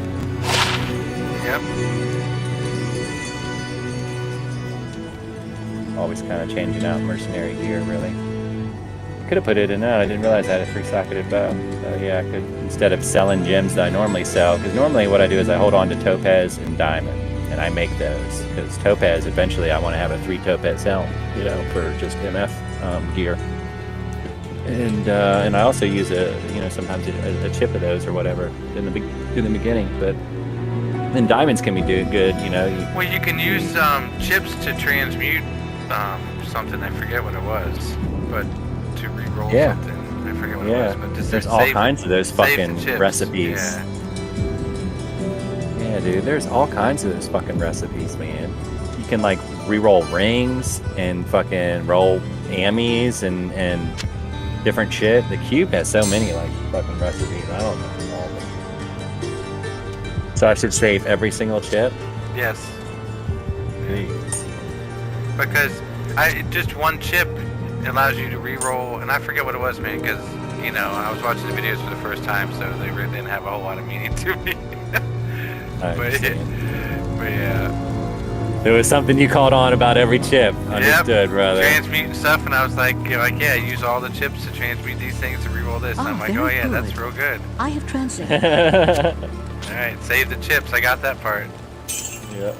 Yep. Always kind of changing out mercenary gear, really. I could have put it in that. I didn't realize I had a 3-socketed bow. So yeah, I could, instead of selling gems that I normally sell, because normally what I do is I hold on to topaz and diamond, and I make those. Because topaz, eventually I want to have a 3 topaz helm, you know, for just MF gear. And I also use sometimes a chip of those or whatever in the beginning, but then diamonds can be good, you know. Well, you can use chips to transmute something. I forget what it was, but to re-roll something. I forget what it Yeah, was, but just there's all save kinds of those save the fucking chips. recipes. Yeah. Yeah, dude, there's all kinds of those fucking recipes, man. You can like re-roll rings and fucking roll ammies and different shit. The cube has so many like fucking recipes. I don't know all of them. So I should save every single chip. Yes. Jeez. Because just one chip allows you to re-roll, and I forget what it was, man. Because you know I was watching the videos for the first time, so they really didn't have a whole lot of meaning to me. but yeah. There was something you caught on about every chip. Understood, brother. Transmute stuff, and I was like, yeah, use all the chips to transmute these things to re-roll this. And I'm like, oh yeah, that's real good. I have translated. All right, save the chips. I got that part. Yeah,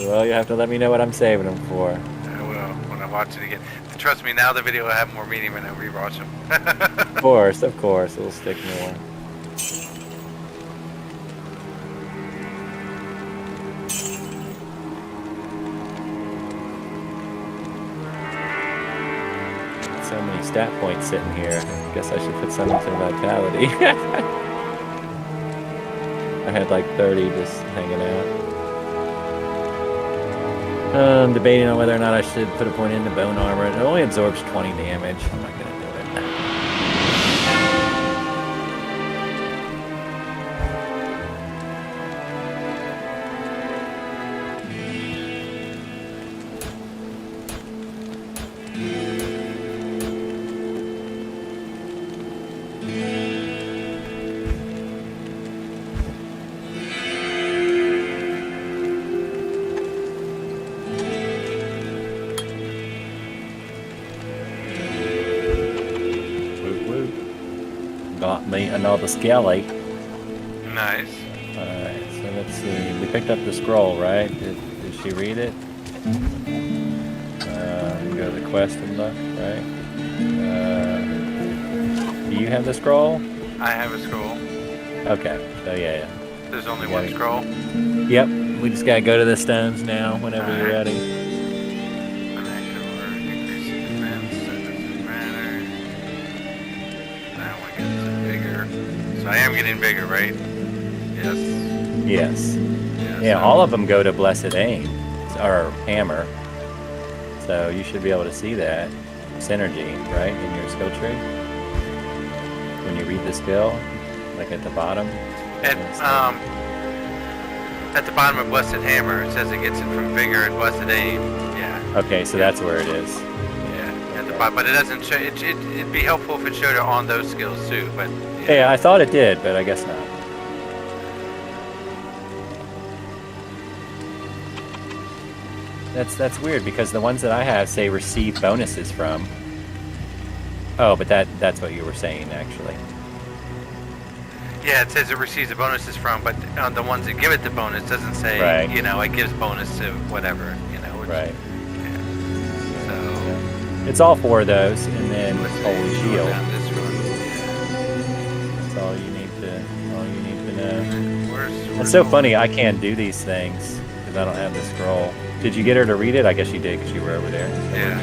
well, you have to let me know what I'm saving them for. I will when I watch it again. Trust me, now the video will have more meaning when I rewatch them. Of course, it'll stick more. So many stat points sitting here. Guess I should put some into vitality. I had like 30 just hanging out. I'm debating on whether or not I should put a point into bone armor. It only absorbs 20 damage. I'm not gonna do it. Got me another skelly. Nice. Alright, so let's see. We picked up the scroll, right? Did she read it? Go to the quest and look, right? Do you have the scroll? I have a scroll. Okay, so yeah. There's only one scroll. Yep, we just gotta go to the stones now whenever you're ready. So I am getting bigger, right? Yes. Yes. Yeah, all of them go to Blessed Aim, or Hammer. So you should be able to see that synergy, right, in your skill tree. When you read the skill, like at the bottom. At the bottom of Blessed Hammer, it says it gets it from Vigor and Blessed Aim. Yeah. Okay, so that's where it is. Yeah, at the bottom, but it doesn't show. It'd be helpful if it showed it on those skills too, but. Yeah, I thought it did, but I guess not. That's weird because the ones that I have say receive bonuses from. Oh, but that's what you were saying actually. Yeah, it says it receives the bonuses from, but the ones that give it the bonus doesn't say. Right. You know, it gives bonus to whatever. You know. Right. Yeah. So. It's all four of those, and then Holy Shield. Down this road. That's all you need to know. Where's It's so funny. I can't do these things because I don't have the scroll. Did you get her to read it? I guess you did because you were over there. So yeah.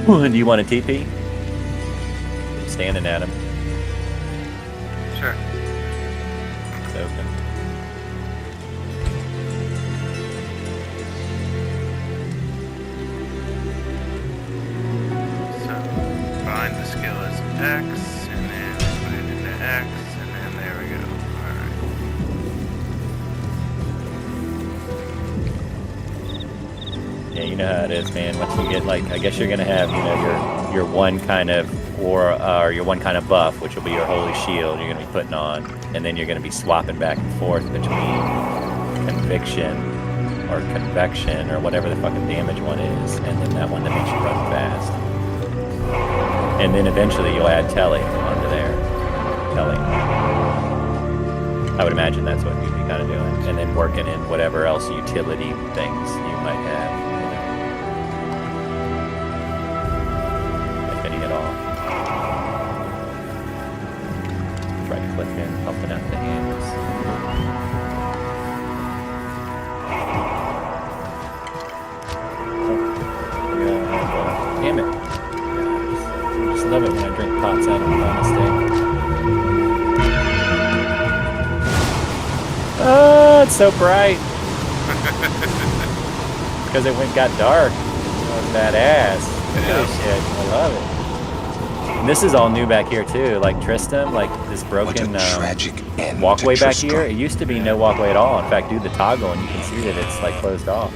We're good. Do you want a TP? I'm standing at him. Sure. It's open. So find the skill as X, and then put it into X, and then there we go. Alright. Yeah, you know how it is, man. Once you get like, I guess you're gonna have, your one kind of or your one kind of buff, which will be your Holy Shield. You're gonna be putting on, and then you're gonna be swapping back and forth between Conviction or Convection or whatever the fucking damage one is, and then that one that makes you run fast. And then eventually you'll add Telly onto there. Telly. I would imagine that's what you'd be kind of doing, and then working in whatever else utility things you might have. If any at all. Right clicking, pumping out the hands. Oh, yeah, damn it. Just let love it when I drink pots out of a mistake. Oh, it's so bright. Because it got dark. Oh, badass. Look at this shit. I love it. And this is all new back here too. Like Tristram, like this broken walkway back here. It used to be no walkway at all. In fact, do the toggle and you can see that it's like closed off.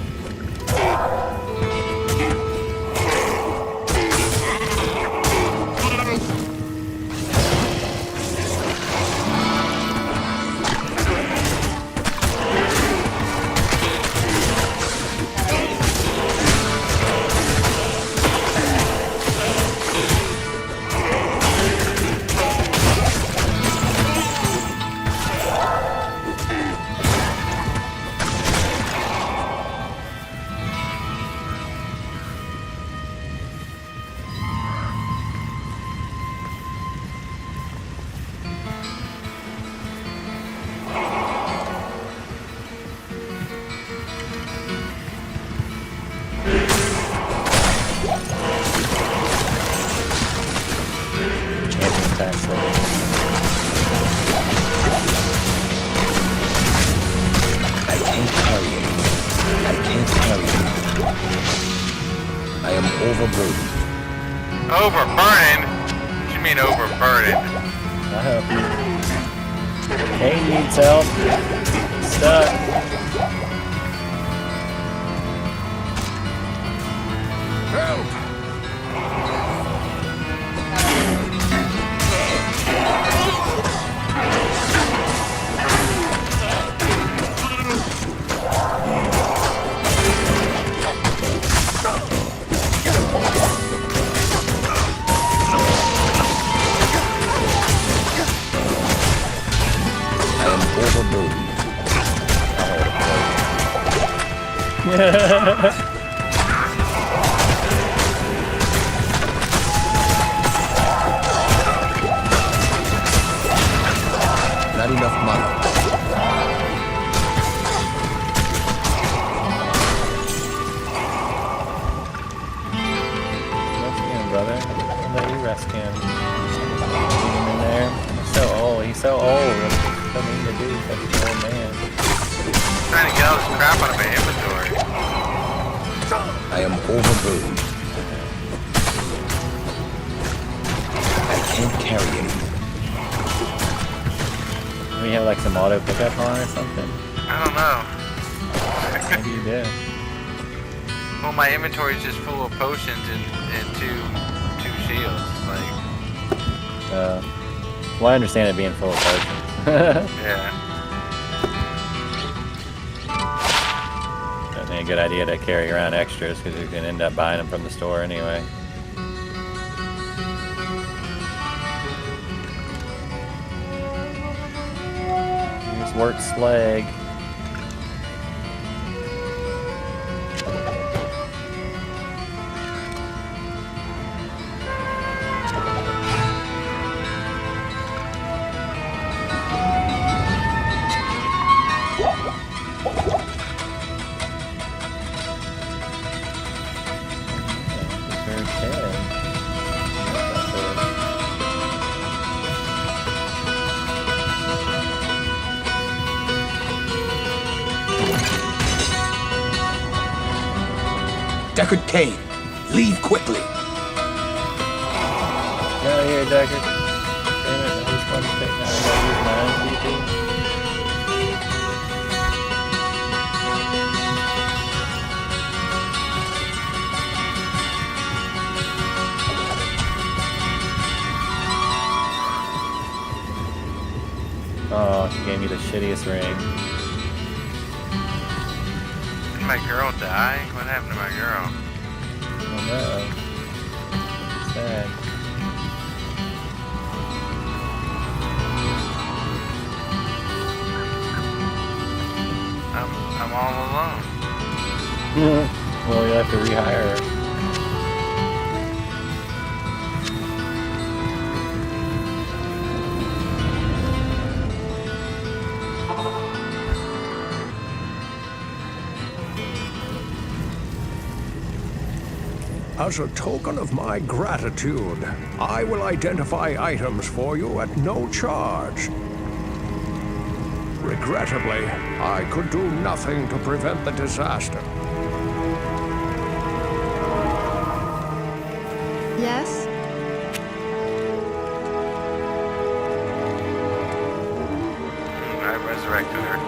Overburning? What do you mean overburden? I help you. Kane needs help. He's stuck. Help! Not enough money. Rest him, brother. I'll let you rest him. Leave him in there. He's so old. He's so old. So mean to do. Such an old man. Trying to get all this crap out of my inventory. I am overburdened. I can't carry anymore. We have like some auto pickup on or something. I don't know. Maybe you do. Well, my inventory is just full of potions and two shields. Like, well, I understand it being full of potions. yeah. Definitely a good idea to carry around extras because you can end up buying them from the store anyway. Here's Wert's leg. Deckard Cain, leave quickly. Get out of here, Deckard. Damn it, I just wanted to take now. I gotta use my own PP. Oh, she gave me the shittiest ring. Did my girl die? What happened to my girl? Oh no. Sad. I'm all alone. Well, you have to rehire her. As a token of my gratitude, I will identify items for you at no charge. Regrettably, I could do nothing to prevent the disaster. Yes? I resurrected her.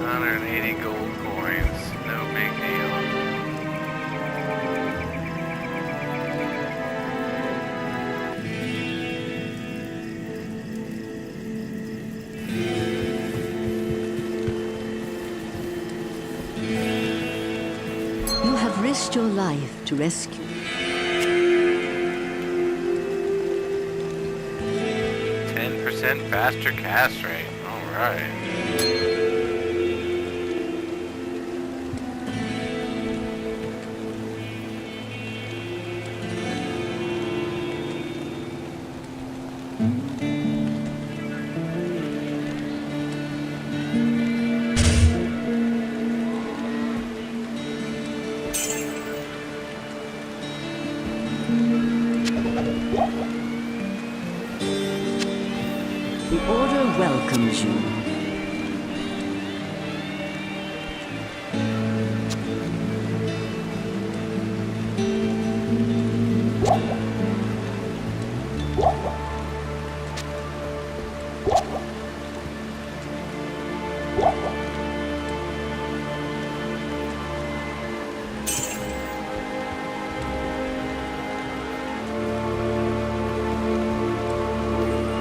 180 gold coins. No big deal. You have risked your life to rescue. 10% faster cast rate. Alright. The Order welcomes you.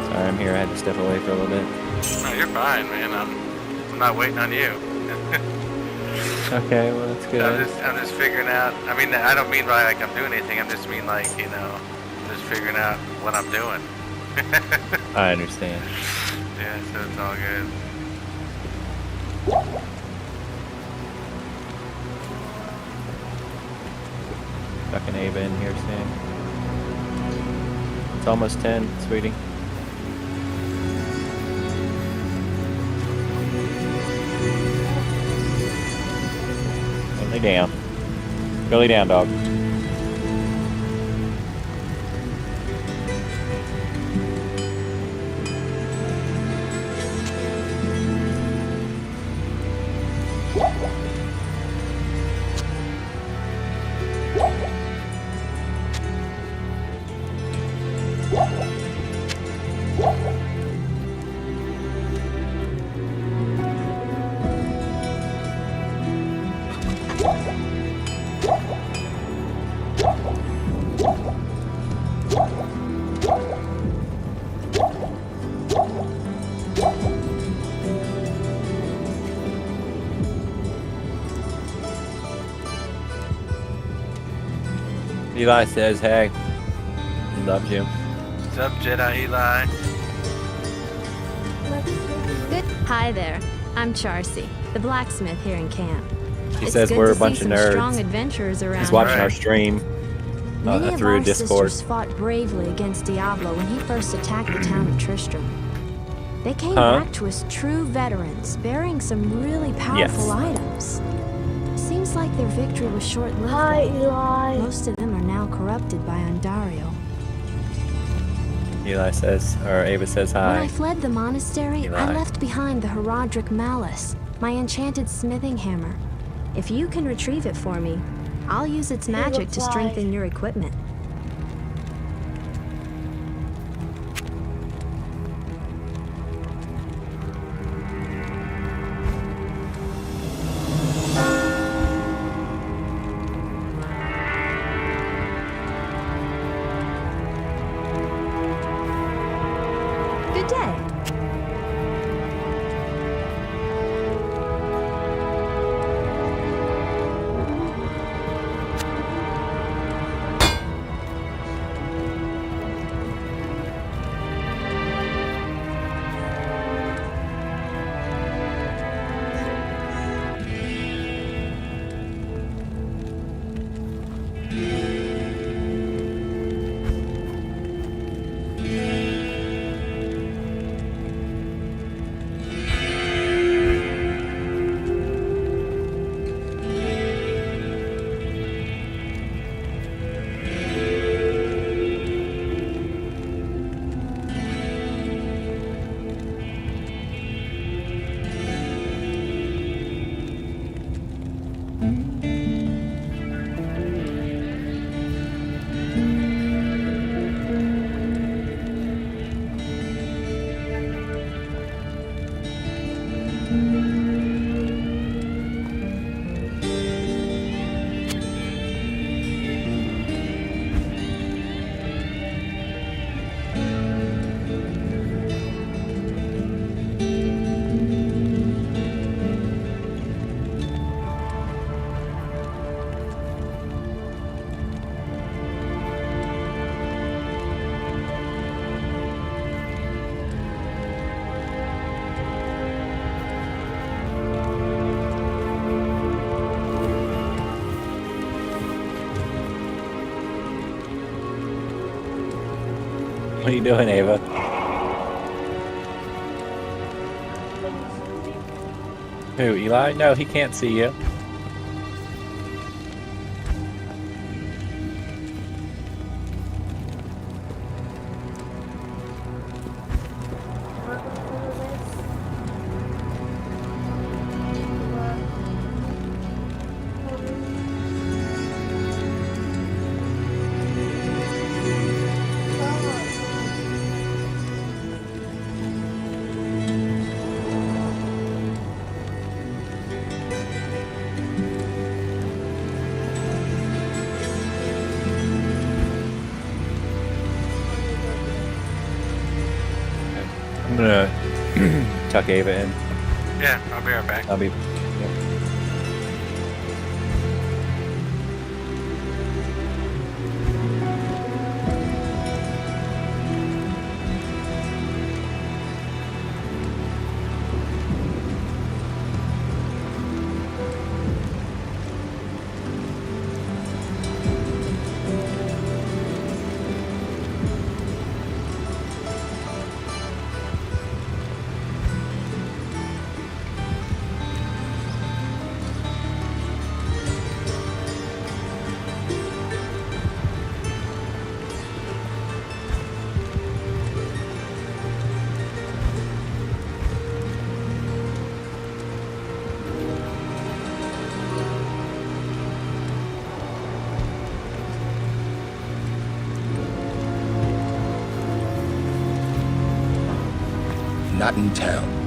Sorry, I'm here. I had to step away for a little bit. No, you're fine, man. I'm not waiting on you. Okay, well, that's good. I'm just figuring out. I mean, I don't mean by like I'm doing anything. I'm just mean like, you know, just figuring out what I'm doing. I understand. Yeah, so it's all good. Fucking Ava in here soon. It's almost 10, sweetie. Lay down. Go lay down, dog. Eli says, hey, he loves you. What's up, Jedi Eli? Good. Hi there. I'm Charcy, the blacksmith here in camp. She It's says good we're to a bunch see of some nerds. strong adventurers around. He's watching Right. our stream Many of through our Discord. sisters fought bravely against Diablo when he first attacked the town of Tristram. They came Huh? back to us true veterans, bearing some really powerful items. Seems like their victory was short-lived. Hi, though. Eli. Most of them are now corrupted by Ondario. Eli says, or Ava says When hi. I fled the monastery, I Eli. left behind the Herodric Malice, my enchanted smithing hammer. If you can retrieve it for me, I'll use its magic to replied. strengthen your equipment. Good day. What are you doing, Ava? Who, Eli? No, he can't see you. I'm gonna tuck Ava in. Yeah, I'll be right back. I'll be. Not in town.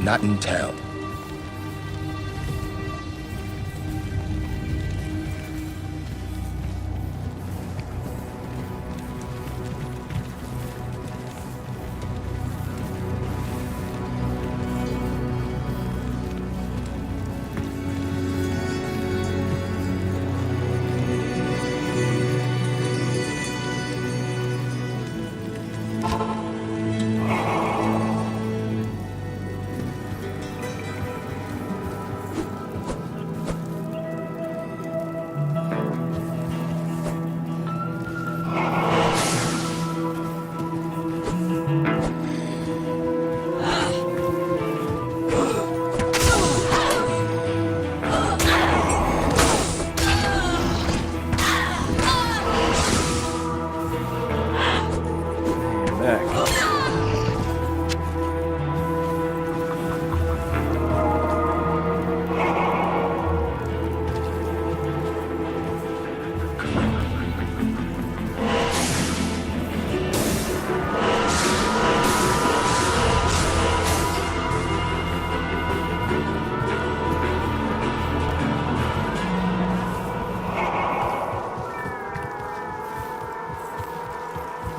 Not in town.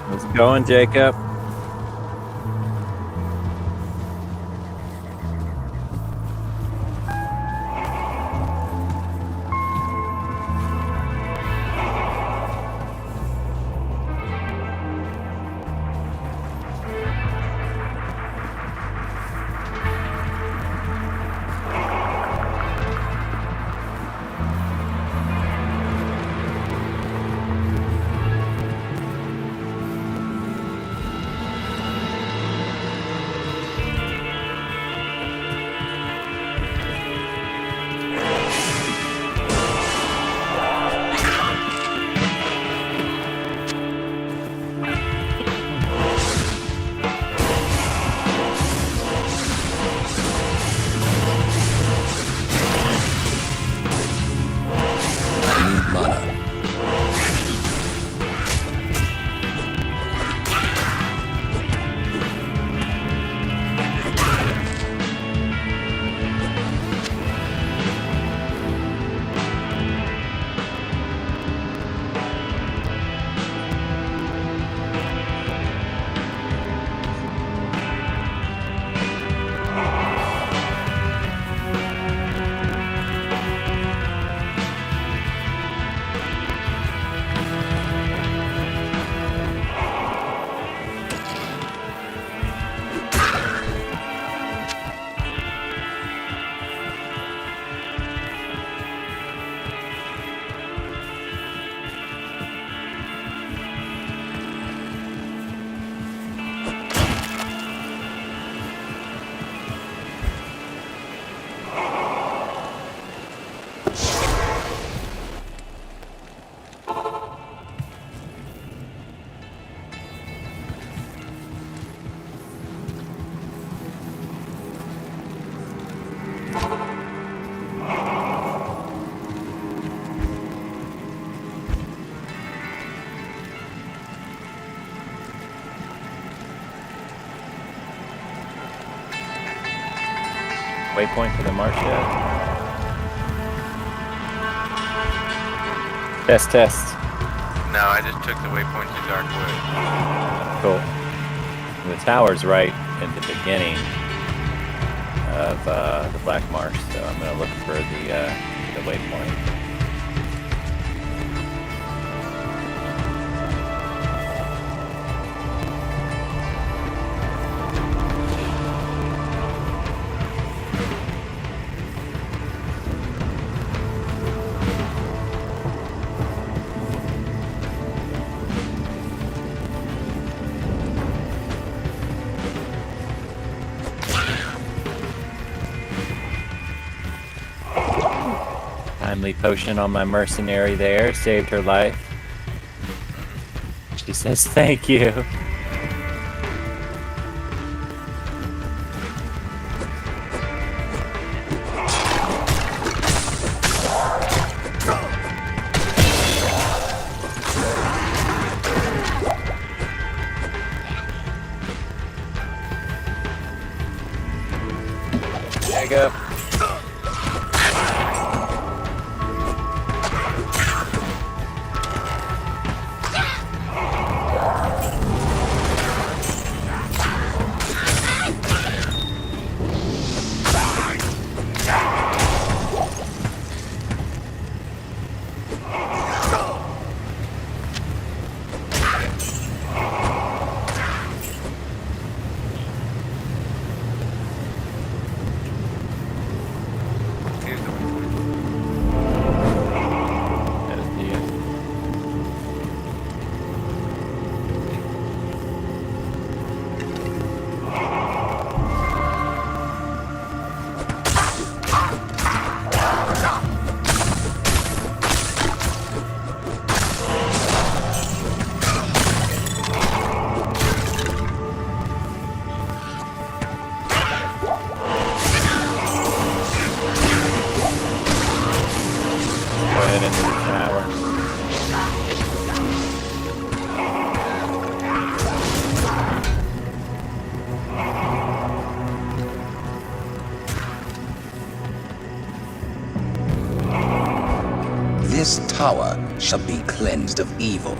How's it going, Jacob? Waypoint for the march yet? Test. No, I just took the waypoint to Darkwood. Cool. The tower's right at the beginning of the Black Marsh, so I'm going to look for the waypoint. Timely potion on my mercenary there, saved her life. She says thank you. There you go. This tower shall be cleansed of evil.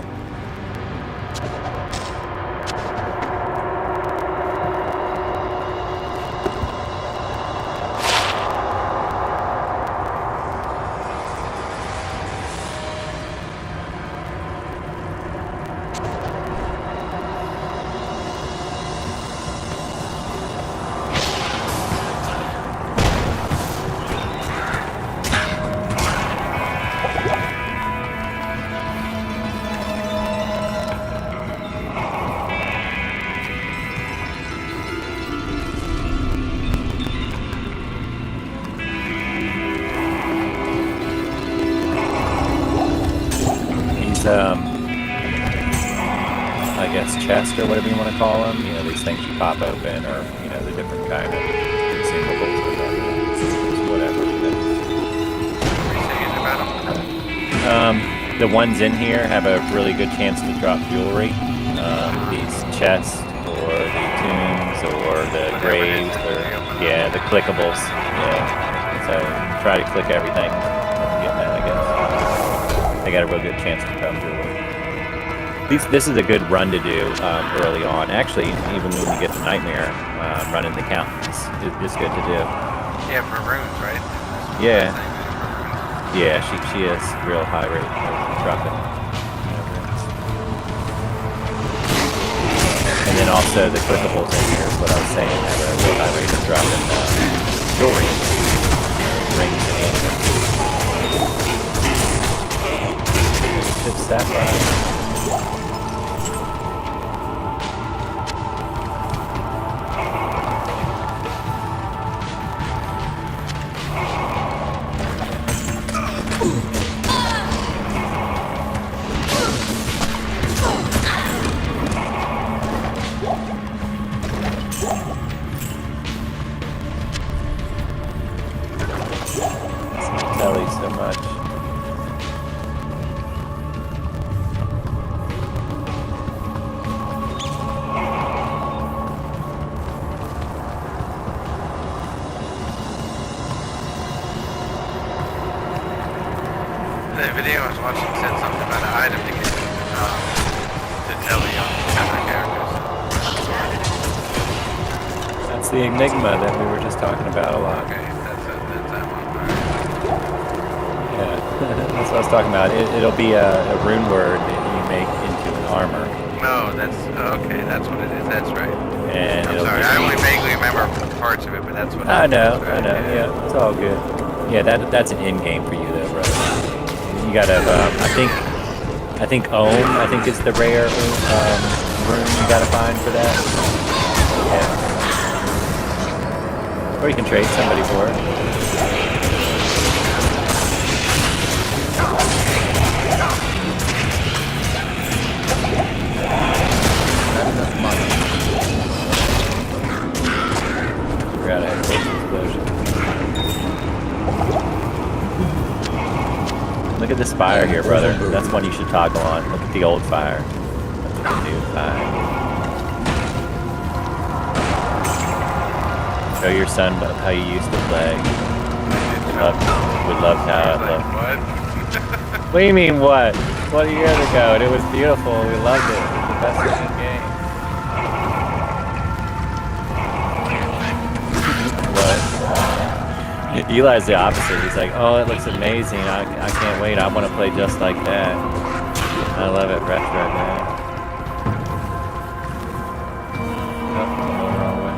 I guess chest or whatever you want to call them. You know, these things you pop open, or you know, the different kind of consumables or whatever. The ones in here have a really good chance to drop jewelry. These chests, or the tombs, or the graves, or yeah, the clickables. Yeah. So try to click everything. Get that, I guess. They got a real good chance to drop jewelry. This is a good run to do early on. Actually, even when you get to Nightmare, running the count is good to do. Yeah, for runes, right? Yeah. Yeah, she has real high rate of dropping runes. And then also the clickables in here is what I was saying, have a real high rate of dropping jewelry, rings and amulet. Good sapphire. So much. It's the Enigma that we were just talking about a lot. Okay, that's that one. Yeah, that's what I was talking about. It'll be a rune word that you make into an armor. No, that's okay. That's what it is. That's right. And I'm sorry. I only vaguely remember parts of it, but that's what. I know. Right. Yeah, it's all good. Yeah, that's an end game for you though, brother. You gotta. I think Ohm. I think is the rare rune you gotta find for that. Yeah. Or you can trade somebody for it. Forgot I had a explosion. Look at this fire here, brother. That's one you should toggle on. Look at the old fire. Look at the new fire. Show your son how you used to play. We loved how it looked. What? What do you mean what? 20 years ago, and it was beautiful. We loved it. It was the best looking game. What? Eli's the opposite. He's like, oh, it looks amazing. I can't wait. I want to play just like that. I love it. Retro, man. Oh, I'm going the wrong way.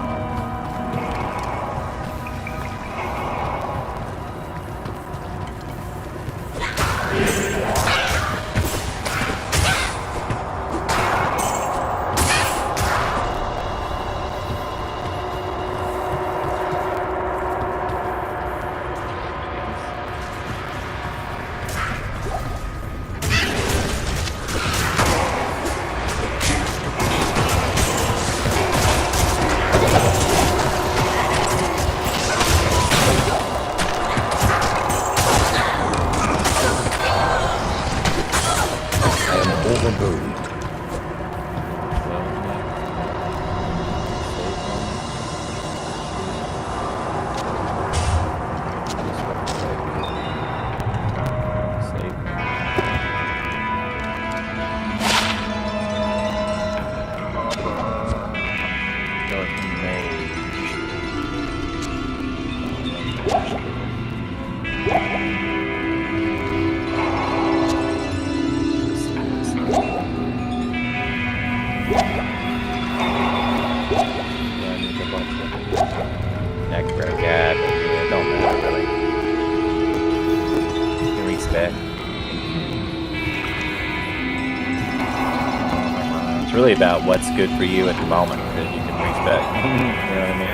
It's really about what's good for you at the moment that you can respect. You know what I mean?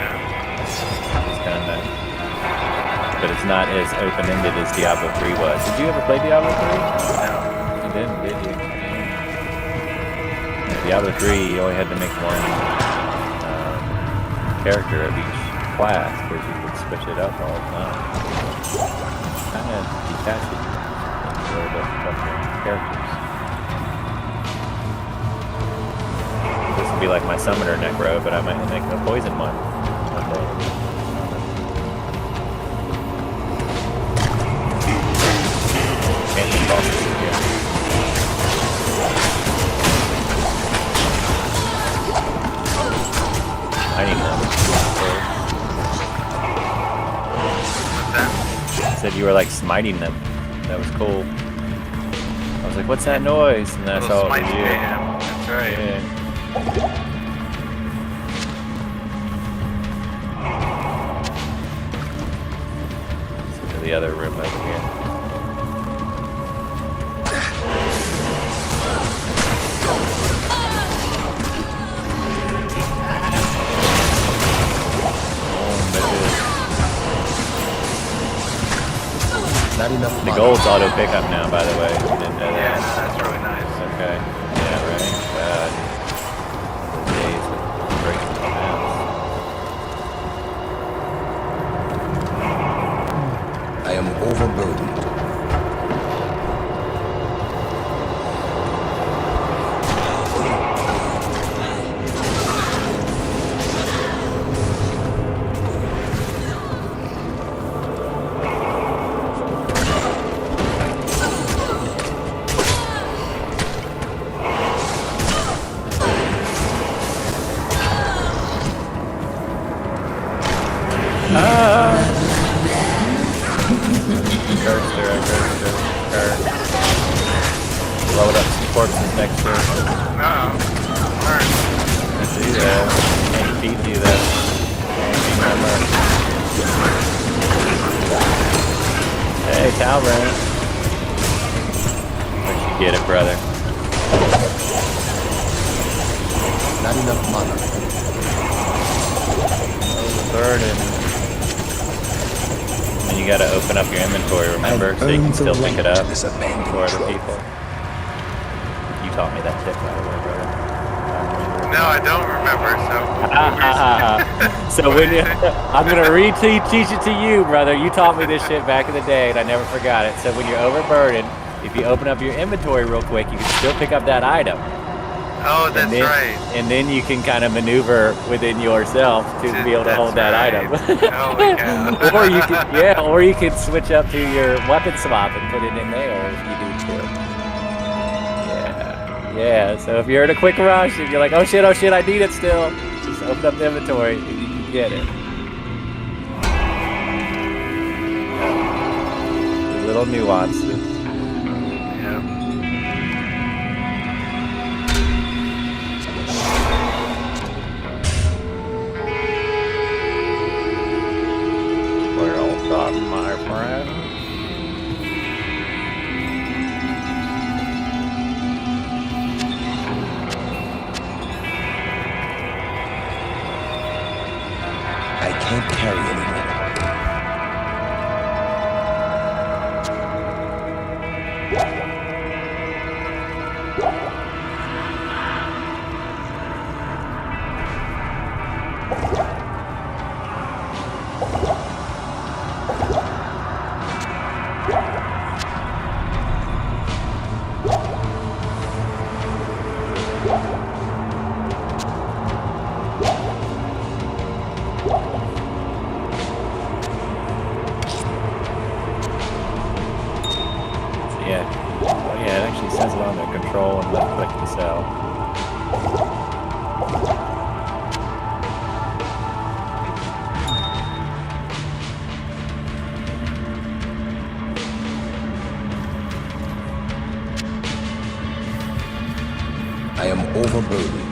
It's kind of nice. But it's not as open-ended as Diablo 3 was. Did you ever play Diablo 3? No. You didn't, did you? Yeah, Diablo 3, you only had to make one character of each class because you could switch it up all the time. Kind of detached it a little bit from the characters. This would be like my summoner necro, but I might make a poison one. Fancy bosses here. I need them. What's that? I said you were like smiting them. That was cool. I was like, what's that noise? And that's all it was you. That's right. Yeah. Let's go to the other room over here. Not enough The money. gold's auto pickup now, by the way. You didn't know Yeah, that. that's really nice. Okay. Yeah, right. The days of breaking the mouse. I am overburdened. Let's do that. Can't feed you that. Hey, Talbran. Where'd you get it, brother? Not enough mana. Burden. And you gotta open up your inventory, remember, so you can still pick it up for other people. You taught me that tip, by the way, brother. No, I don't remember, so... So when you, I'm gonna teach it to you, brother. You taught me this shit back in the day, and I never forgot it. So when you're overburdened, if you open up your inventory real quick, you can still pick up that item. Oh, that's right. And then you can kind of maneuver within yourself to be able to hold that item. Holy cow. or you can switch up to your weapon swap and put it in there if you need to. Yeah. So if you're in a quick rush and you're like, oh shit, I need it still, just open up the inventory and you can get it. The little nuances. My friend. I can't carry anymore. Yeah, it actually says it on their control and left click to sell. I am overburdened.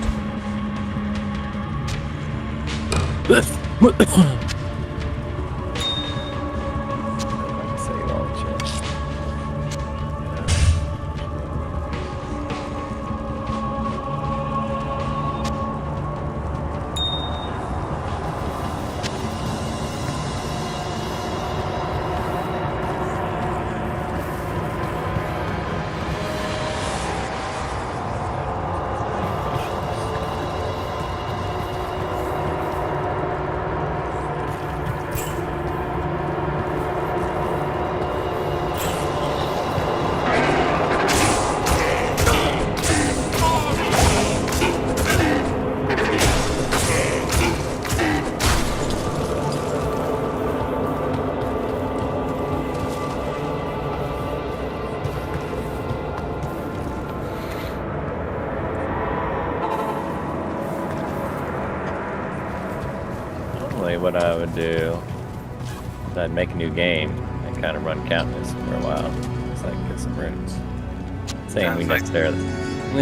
What I would do is I'd make a new game and kind of run Countess for a while, so I can get some runes. Saying we necessarily.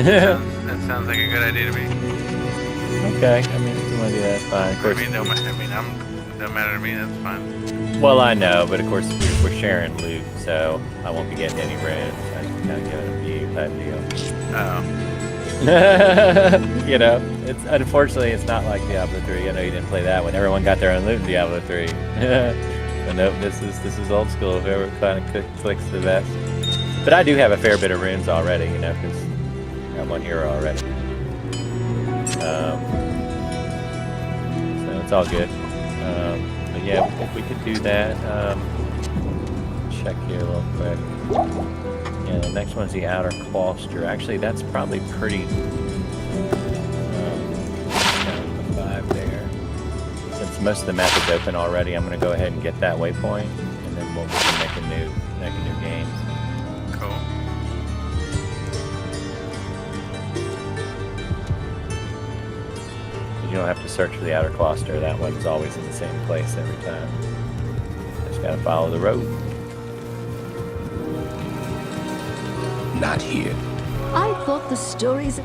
That sounds like a good idea to me. Okay, I mean, if you want to do that, it's fine. Of course. No matter to me, that's fine. Well, I know, but of course we're sharing loot, so I won't be getting any runes. I just kind of give it a view type deal. You know, it's unfortunately it's not like Diablo 3. I know you didn't play that one. Everyone got their own loot in Diablo 3. But nope, this is old school. Whoever kind of clicks the best. But I do have a fair bit of runes already, you know, because I'm one hero already. So it's all good. But yeah, I think we could do that. Check here real quick. Yeah, the next one's the outer cluster. Actually, that's probably pretty. The 5 there. Since most of the map is open already, I'm going to go ahead and get that waypoint, and then we can make a new game. Cool. You don't have to search for the outer cluster. That one's always in the same place every time. Just got to follow the road. Not here. I thought the stories...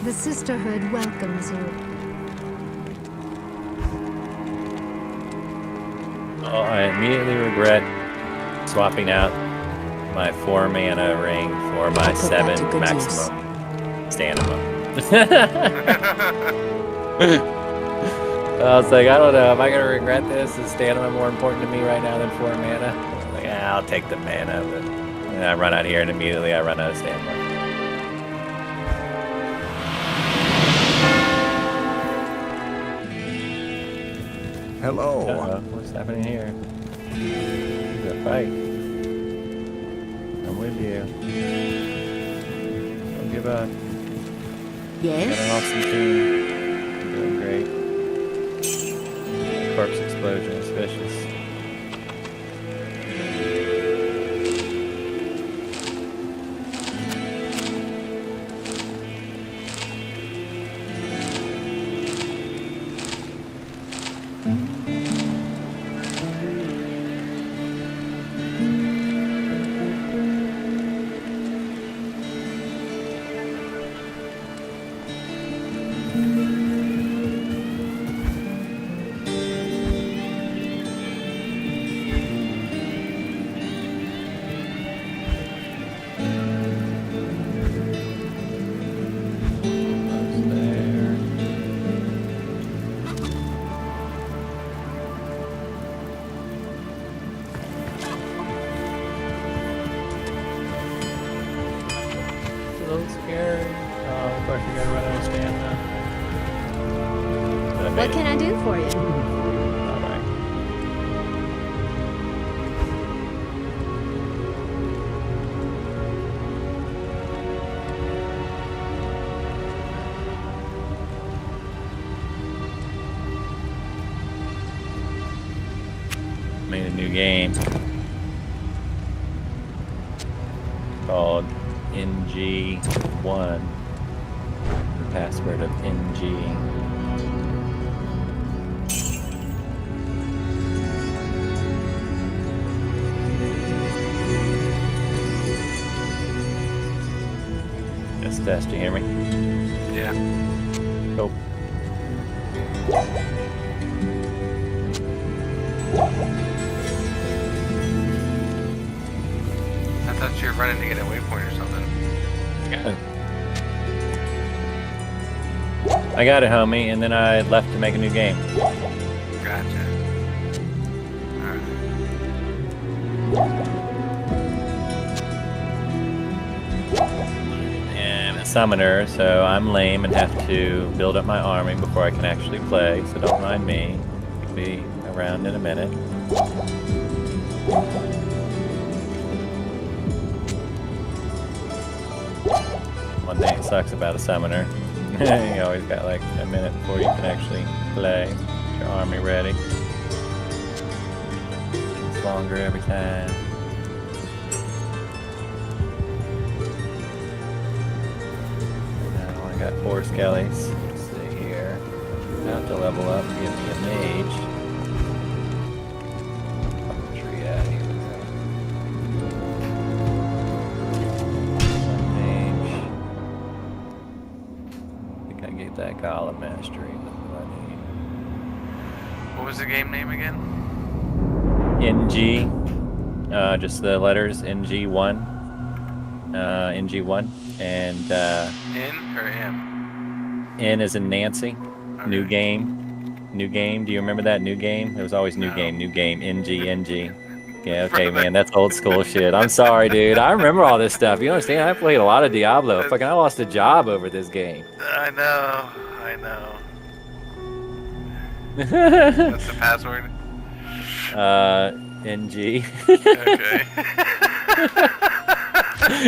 The Sisterhood welcomes you. Oh, I immediately regret swapping out my 4 mana ring for my 7 maximum stamina. I was like, I don't know, am I gonna regret this? Is stamina more important to me right now than 4 mana? I was like, yeah, I'll take the mana, but and I run out here and immediately I run out of stamina. Hello. What's happening here? There's a fight. I'm with you. Don't give up. Yes? Got an awesome team. You're doing great. Corpse explosion is vicious. What can I do for you? Alright. Made a new game called NG1. The password of NG. Test, do you hear me? Yeah. Go. I thought you were running to get a waypoint or something. I got it, homie, and then I left to make a new game. Gotcha. And a summoner, so I'm lame and have to build up my army before I can actually play, so don't mind me. I'll be around in a minute. One thing that sucks about a summoner, you always got like a minute before you can actually play. Get your army ready. It's longer every time. Now I got 4 skellies. Let's see here. About to level up and give me a mage. Tree out here. That column mastery. What I need. What was the game name again? NG. Just the letters NG1. NG1. And N or M? N is in Nancy. Okay. New game. New game. Do you remember that? New game? It was always new game. New game. NG. Yeah, okay, man, that's old school shit. I'm sorry, dude. I remember all this stuff. You understand? I played a lot of Diablo. Fucking, I lost a job over this game. I know. What's the password? NG. Okay.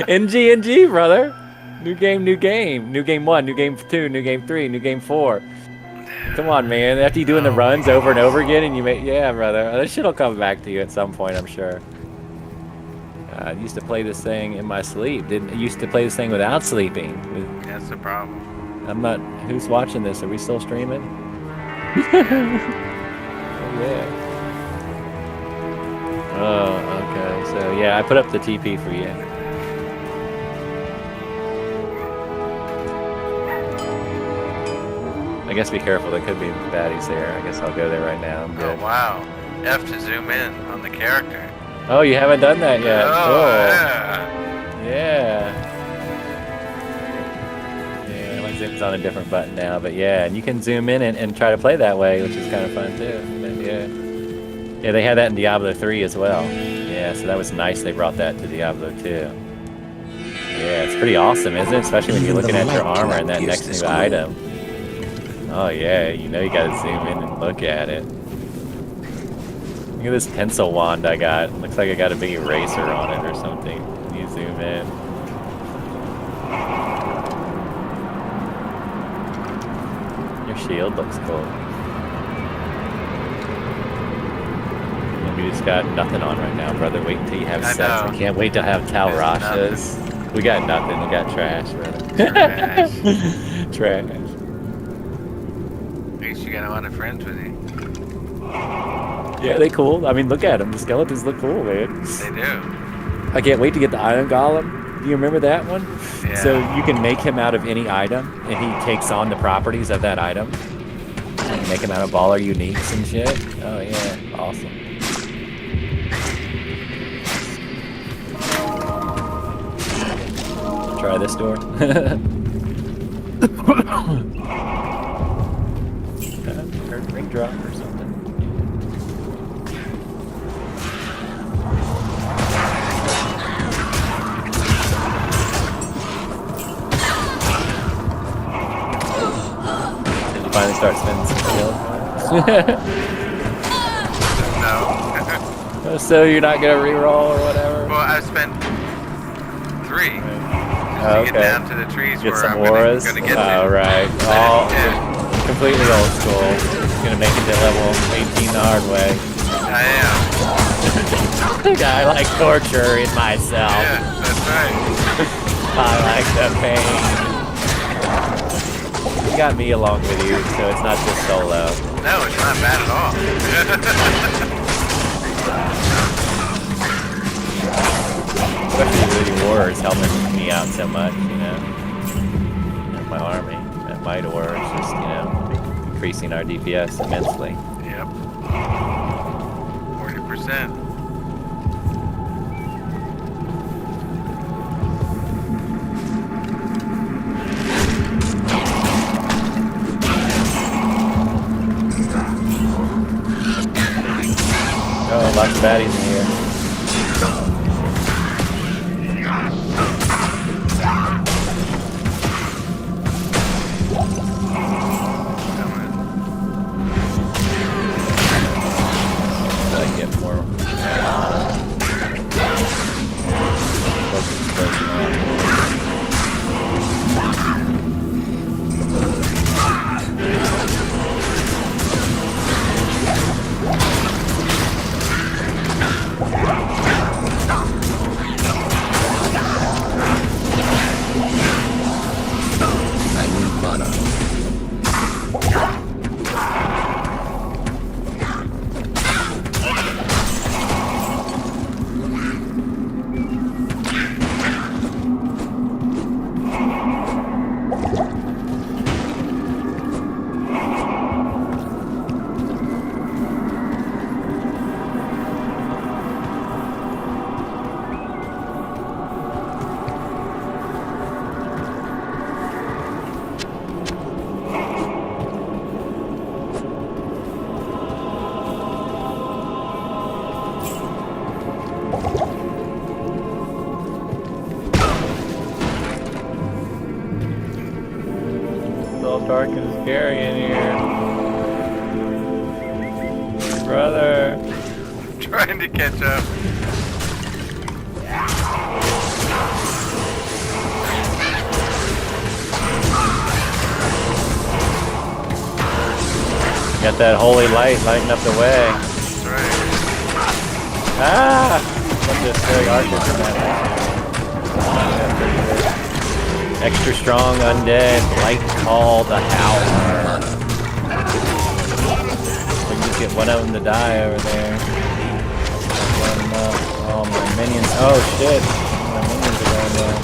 NG, brother. New game. New game 1, new game 2, new game 3, new game 4. Come on, man. After you doing the runs over and over again, and you make, yeah, brother. This shit'll come back to you at some point, I'm sure. I used to play this thing in my sleep. I used to play this thing without sleeping. That's the problem. I'm not. Who's watching this? Are we still streaming? Yeah. Oh, okay. So yeah, I put up the TP for you. I guess be careful. There could be baddies there. I guess I'll go there right now. I'm Oh, good. wow. F to zoom in on the character. Oh, you haven't done that yet. Oh, Cool. Yeah. Yeah, my zoom's on a different button now, but yeah, and you can zoom in and try to play that way, which is kind of fun too. But yeah. Yeah, they had that in Diablo 3 as well. Yeah, so that was nice they brought that to Diablo 2. Yeah, it's pretty awesome, isn't it? Especially when you're looking at your armor and that next new item. Oh yeah, you know you gotta zoom in and look at it. Look at this pencil wand I got. Looks like I got a big eraser on it or something. You zoom in. Your shield looks cool. We just got nothing on right now, brother. Wait until you have sex. I can't wait to have Talrashas. We got nothing. We got trash, brother. Trash. Trash. At least you got a lot of friends with you. Yeah, they cool. I mean, look at them. The skeletons look cool, man. They do. I can't wait to get the Iron Golem. Do you remember that one? Yeah. So you can make him out of any item, and he takes on the properties of that item. Make him out of baller uniques and shit. Oh yeah, awesome. Try this door. Heard a ring drop or something. Did you finally start spending some skills? No. So you're not gonna reroll or whatever? Well, I spent 3. Oh, to get down to the trees get where some I'm auras. gonna get Oh, to. right. All completely old school. Gonna make it to level 18 the hard way. I am. I like torturing myself. Yeah, that's right. I like the pain. You got me along with you, so it's not just solo. No, it's not bad at all. Especially the wars helping me out so much, you know. And my army, that might war is just, you know, increasing our DPS immensely. Yep. 40%. Oh, lots of baddies in here. Dark and scary in here. Brother. I'm trying to catch up. Got that holy light lighting up the way. That's right. Ah! I'm just very archer from that. Extra strong undead, light call the howler. We can just get one of them to die over there. Oh, my minions. Oh shit. My minions are going down.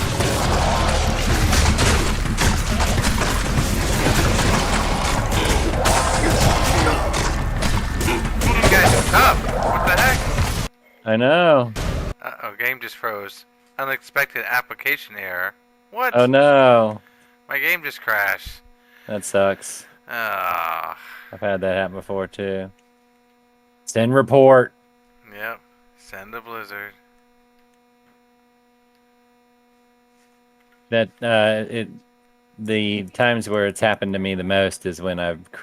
I know. Uh-oh, game just froze. Unexpected application error. What? Oh no. My game just crashed. That sucks. Ah. I've had that happen before too. Send report. Yep. Send a blizzard. That the times where it's happened to me the most is when I've created